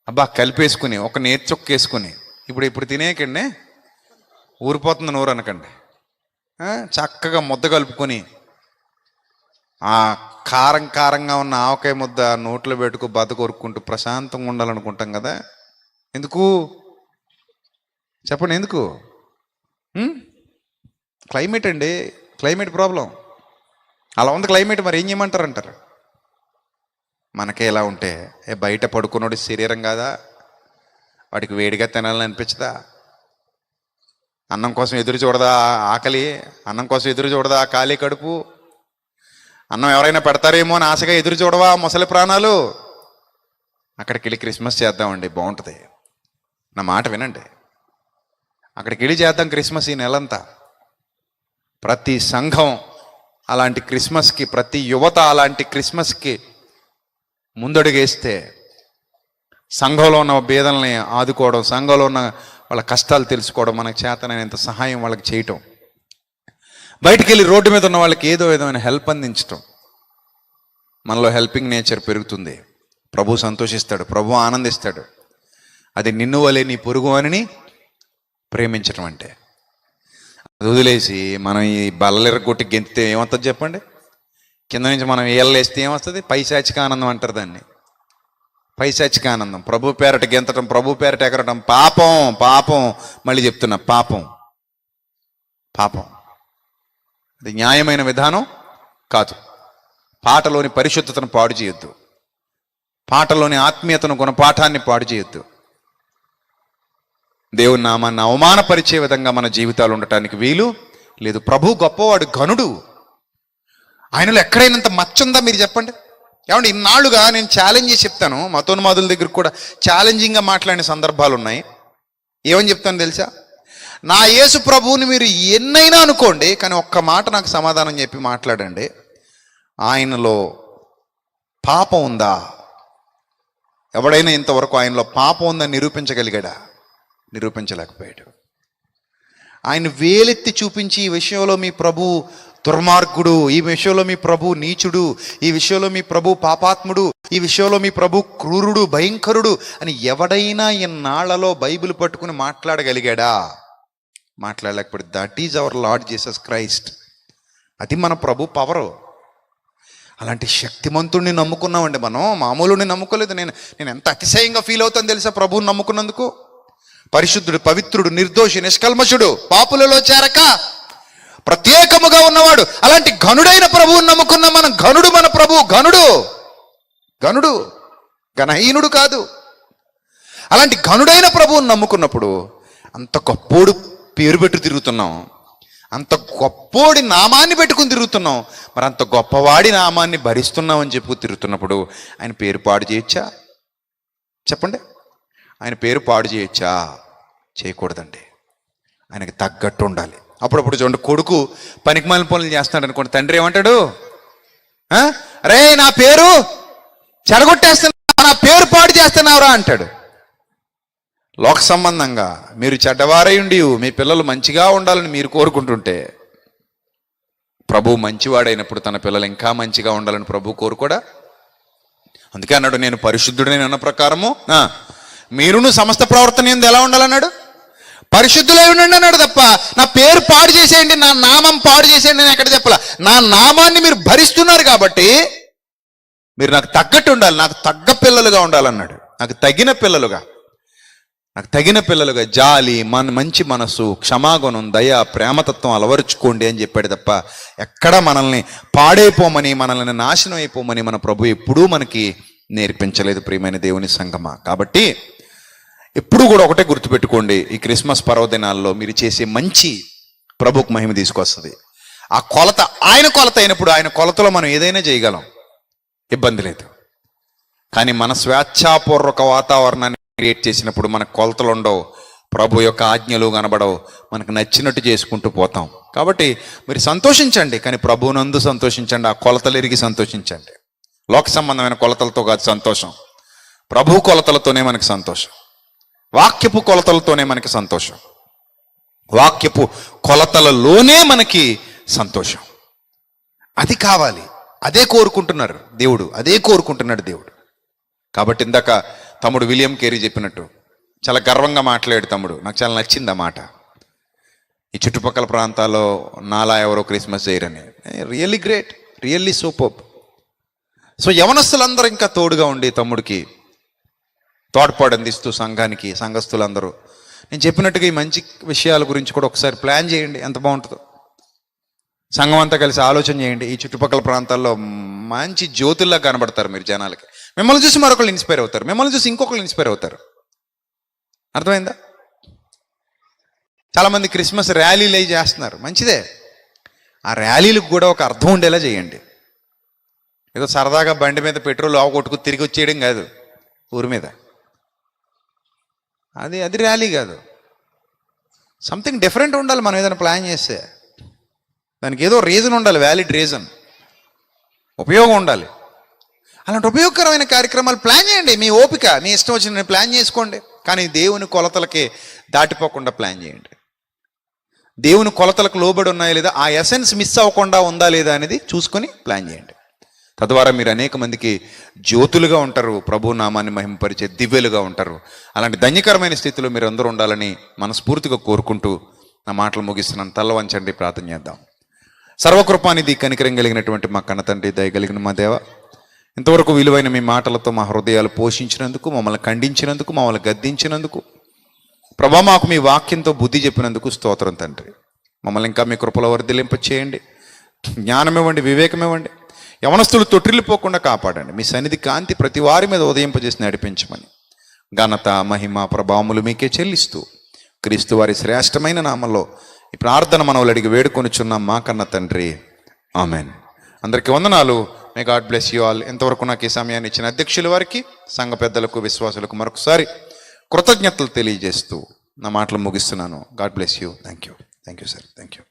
అబ్బా కలిపేసుకుని, ఒక నేతి చొక్క వేసుకుని, ఇప్పుడు తినేకండి ఊరిపోతుంది నోరు అనకండి. చక్కగా ముద్ద కలుపుకొని ఆ కారంగా ఉన్న ఆవకాయ ముద్ద నోట్లో పెట్టుకు బద్ద కొరుక్కుంటూ ప్రశాంతంగా ఉండాలనుకుంటాం కదా. ఎందుకు చెప్పండి? ఎందుకు? క్లైమేట్ అండి, క్లైమేట్ ప్రాబ్లం. అలా ఉంది క్లైమేట్, మరి ఏం చేయమంటారు? మనకే ఇలా ఉంటే బయట పడుకున్నోడి శరీరం కాదా, వాడికి వేడిగా తినాలని అనిపించదా? అన్నం కోసం ఎదురు చూడదా ఆకలి? అన్నం కోసం ఎదురు చూడదా ఖాళీ కడుపు? అన్నం ఎవరైనా పెడతారేమో అని ఆశగా ఎదురు చూడవా ముసలి ప్రాణాలు? అక్కడికి వెళ్ళి క్రిస్మస్ చేద్దామండి, బాగుంటుంది. నా మాట వినండి, అక్కడికి వెళ్ళి చేద్దాం క్రిస్మస్ ఈ నెలంతా. ప్రతి సంఘం అలాంటి క్రిస్మస్కి, ప్రతి యువత అలాంటి క్రిస్మస్కి ముందడుగేస్తే సంఘంలో ఉన్న బేదల్ని ఆదుకోవడం, సంఘంలో ఉన్న వాళ్ళ కష్టాలు తెలుసుకోవడం, మనకు చేతనైనంత సహాయం వాళ్ళకి చేయటం, బయటికి వెళ్ళి రోడ్డు మీద ఉన్న వాళ్ళకి ఏదో విధమైన హెల్ప్ అందించటం, మనలో హెల్పింగ్ నేచర్ పెరుగుతుంది. ప్రభు సంతోషిస్తాడు, ప్రభు ఆనందిస్తాడు. అది నిన్ను వలె నీ పొరుగు వానిని ప్రేమించటం అంటే. అది వదిలేసి మనం ఈ బల్లెరగొట్టి గెంతితే ఏమవుతుంది చెప్పండి? కింద నుంచి మనం ఏళ్ళేస్తే ఏమొస్తుంది? పైశాచిక ఆనందం అంటారు దాన్ని, పైశాచిక ఆనందం. ప్రభు పేరట గెంతటం, ప్రభు పేరట ఎగరటం పాపం. పాపం, మళ్ళీ చెప్తున్నా, పాపం. పాపం అది న్యాయమైన విధానం కాదు. పాటలోని పరిశుద్ధతను పాడు చేయొద్దు, పాటలోని ఆత్మీయతను, గుణపాఠాన్ని పాడు చేయొద్దు. దేవుని నామాన్ని అవమానపరిచే విధంగా మన జీవితాలు ఉండటానికి వీలు లేదు. ప్రభు గొప్పవాడు, ఘనుడు. ఆయనలో ఎక్కడైనంత మచ్చుందా మీరు చెప్పండి? ఏమంటే ఇన్నాళ్ళుగా నేను ఛాలెంజ్ చేసి చెప్తాను, మతోన్మాదుల దగ్గర కూడా ఛాలెంజింగ్గా మాట్లాడిన సందర్భాలు ఉన్నాయి. ఏమని చెప్తాను తెలుసా? నా యేసు ప్రభువుని మీరు ఎన్నైనా అనుకోండి, కానీ ఒక్క మాట నాకు సమాధానం చెప్పి మాట్లాడండి. ఆయనలో పాపం ఉందా? ఎవడైనా ఇంతవరకు ఆయనలో పాపం ఉందని నిరూపించగలిగాడా? నిరూపించలేకపోయాడు. ఆయన వేలెత్తి చూపించి ఈ విషయంలో మీ ప్రభు దుర్మార్గుడు, ఈ విషయంలో మీ ప్రభు నీచుడు, ఈ విషయంలో మీ ప్రభు పాపాత్ముడు, ఈ విషయంలో మీ ప్రభు క్రూరుడు, భయంకరుడు అని ఎవడైనా ఇన్నాళ్లలో బైబిల్ పట్టుకుని మాట్లాడగలిగాడా? మాట్లాడలేకపోతే that is our lord Jesus Christ. అది మన ప్రభు పవరు. అలాంటి శక్తిమంతుడిని నమ్ముకున్నామండి మనం, మామూలుని నమ్ముకోలేదు. నేను ఎంత అతిశయంగా ఫీల్ అవుతాను తెలుసా ప్రభువుని నమ్ముకున్నందుకు. పరిశుద్ధుడు, పవిత్రుడు, నిర్దోషి, నిష్కల్మషుడు, పాపులలో చేరక ప్రత్యేకముగా ఉన్నవాడు, అలాంటి ఘనుడైన ప్రభువుని నమ్ముకున్నాం మనం. ఘనుడు మన ప్రభు, ఘనుడు. ఘనుడు, ఘనహీనుడు కాదు. అలాంటి ఘనుడైన ప్రభువుని నమ్ముకున్నప్పుడు అంత గొప్పోడు పేరు పెట్టి తిరుగుతున్నాం, అంత గొప్పోడి నామాన్ని పెట్టుకుని తిరుగుతున్నాం. మరి అంత గొప్పవాడి నామాన్ని భరిస్తున్నాం అని చెప్పు తిరుగుతున్నప్పుడు ఆయన పేరు పాడు చేయొచ్చా? చెప్పండి, ఆయన పేరు పాడు చేయొచ్చా? చేయకూడదండి. ఆయనకి తగ్గట్టు ఉండాలి. అప్పుడప్పుడు చూడండి, కొడుకు పనికిమాలిన పనులు చేస్తున్నాడు అనుకోండి, తండ్రి ఏమంటాడు? రే నా పేరు చెడగొట్టేస్తున్నా, నా పేరు పాడు చేస్తున్నావురా అంటాడు. లోక సంబంధంగా మీరు చెడ్డవారై ఉండి మీ పిల్లలు మంచిగా ఉండాలని మీరు కోరుకుంటుంటే, ప్రభు మంచివాడైనప్పుడు తన పిల్లలు ఇంకా మంచిగా ఉండాలని ప్రభు కోరుకోడా? అందుకే అన్నాడు, నేను పరిశుద్ధుడని అన్న ప్రకారము మీరును సమస్త ప్రవర్తన ఏంది ఎలా ఉండాలన్నాడు? పరిశుద్ధులై ఉండండి అన్నాడు తప్ప నా పేరు పాడు చేసేయండి, నా నామం పాడు చేసేయండి అని ఎక్కడ చెప్పాల. నా నామాన్ని మీరు భరిస్తున్నారు కాబట్టి మీరు నాకు తగ్గట్టు ఉండాలి, నాకు తగ్గ పిల్లలుగా ఉండాలన్నాడు. నాకు తగిన పిల్లలుగా జాలి, మంచి మనసు, క్షమాగుణం, దయ, ప్రేమతత్వం అలవరుచుకోండి అని చెప్పాడు తప్ప ఎక్కడా మనల్ని పాడైపోమని, మనల్ని నాశనం అయిపోమని మన ప్రభు ఎప్పుడూ మనకి నేర్పించలేదు. ప్రియమైన దేవుని సంగమా, కాబట్టి ఎప్పుడు కూడా ఒకటే గుర్తుపెట్టుకోండి, ఈ క్రిస్మస్ పర్వదినాల్లో మీరు చేసే మంచి ప్రభుకు మహిమ తీసుకొస్తుంది. ఆ కొలత ఆయన కొలత అయినప్పుడు ఆయన కొలతలో మనం ఏదైనా చేయగలం, ఇబ్బంది లేదు. కానీ మన స్వేచ్ఛాపూర్వక వాతావరణాన్ని క్రియేట్ చేసినప్పుడు మనకు కొలతలు ఉండవు, ప్రభు యొక్క ఆజ్ఞలు కనబడవు, మనకు నచ్చినట్టు చేసుకుంటూ పోతాం. కాబట్టి మీరు సంతోషించండి, కానీ ప్రభువునందు సంతోషించండి, ఆ కొలతలు ఎరిగి సంతోషించండి. లోక సంబంధమైన కొలతలతో కాదు సంతోషం, ప్రభు కొలతలతోనే మనకి సంతోషం, వాక్యపు కొలతలతోనే మనకి సంతోషం, వాక్యపు కొలతలలోనే మనకి సంతోషం. అది కావాలి, అదే కోరుకుంటున్నారు దేవుడు, అదే కోరుకుంటున్నాడు దేవుడు. కాబట్టి ఇందాక తమ్ముడు విలియం కేరీ చెప్పినట్టు చాలా గర్వంగా మాట్లాడాడు తమ్ముడు, నాకు చాలా నచ్చింది ఆ మాట. ఈ చుట్టుపక్కల ప్రాంతాల్లో నాలా ఎవరో క్రిస్మస్ చేయరని, really great, really super. So యవనస్తులందరూ ఇంకా తోడుగా ఉండి తమ్ముడికి తోడ్పాటు అందిస్తూ సంఘానికి, సంఘస్థులందరూ నేను చెప్పినట్టుగా ఈ మంచి విషయాల గురించి కూడా ఒకసారి ప్లాన్ చేయండి, ఎంత బాగుంటుందో. సంఘం అంతా కలిసి ఆలోచన చేయండి. ఈ చుట్టుపక్కల ప్రాంతాల్లో మంచి జ్యోతుల్లా కనబడతారు మీరు జనాలకి. మిమ్మల్ని చూసి మరొకళ్ళు ఇన్స్పైర్ అవుతారు, మిమ్మల్ని చూసి ఇంకొకళ్ళు ఇన్స్పైర్ అవుతారు. అర్థమైందా? చాలామంది క్రిస్మస్ ర్యాలీలు అవి చేస్తున్నారు, మంచిదే. ఆ ర్యాలీలకు కూడా ఒక అర్థం ఉండేలా చేయండి. ఏదో సరదాగా బండి మీద పెట్రోల్ కొట్టుకు తిరిగి వచ్చేయడం కాదు ఊరి మీద. అది ర్యాలీ కాదు. సంథింగ్ డిఫరెంట్ ఉండాలి. మనం ఏదైనా ప్లాన్ చేస్తే దానికి ఏదో రీజన్ ఉండాలి, వ్యాలిడ్ రీజన్, ఉపయోగం ఉండాలి. అలాంటి ఉపయోగకరమైన కార్యక్రమాలు ప్లాన్ చేయండి. మీ ఓపిక, మీ ఇష్టం వచ్చిన ప్లాన్ చేసుకోండి. కానీ దేవుని కొలతలకి దాటిపోకుండా ప్లాన్ చేయండి. దేవుని కొలతలకు లోబడి ఉన్నాయా లేదా, ఆ ఎసెన్స్ మిస్ అవ్వకుండా ఉందా లేదా అనేది చూసుకొని ప్లాన్ చేయండి. తద్వారా మీరు అనేక మందికి జ్యోతులుగా ఉంటారు, ప్రభు నామాన్ని మహిమపరిచే దివ్యలుగా ఉంటారు. అలాంటి ధన్యకరమైన స్థితిలో మీరు అందరూ ఉండాలని మనస్ఫూర్తిగా కోరుకుంటూ నా మాటలు ముగిస్తున్నాను. తల్ల వంచండి, ప్రార్థన చేద్దాం. సర్వకృపానిధి, కనికరం కలిగినటువంటి మా కన్నతండ్రి, దయగలిగిన మా దేవ, ఇంతవరకు విలువైన మీ మాటలతో మా హృదయాలు పోషించినందుకు, మమ్మల్ని ఖండించినందుకు, మమ్మల్ని గద్దించినందుకు, ప్రభా మాకు మీ వాక్యంతో బుద్ధి చెప్పినందుకు స్తోత్రం తండ్రి. మమ్మల్ని ఇంకా మీ కృపలో వర్ధిలింప చేయండి, జ్ఞానం ఇవ్వండి, వివేకం ఇవ్వండి. యవనస్తులు తొట్టిల్లిపోకుండా కాపాడండి. మీ సన్నిధి కాంతి ప్రతి వారి మీద ఉదయింపజేసి నడిపించమని ఘనత, మహిమ, ప్రభావములు మీకే చెల్లిస్తూ క్రీస్తు వారి శ్రేష్టమైన నామంలో ఈ ప్రార్థన మనవులు అడిగి వేడుకొనిచున్నాం మా కన్న తండ్రి, ఆమెన్. అందరికీ వందనాలు. May God bless you all. ఇంతవరకు నాకు ఈ సమయాన్ని ఇచ్చిన అధ్యక్షుల వారికి, సంఘ పెద్దలకు, విశ్వాసులకు మరొకసారి కృతజ్ఞతలు తెలియజేస్తూ నా మాటలు ముగిస్తున్నాను. God bless you. Thank you sir. Thank you.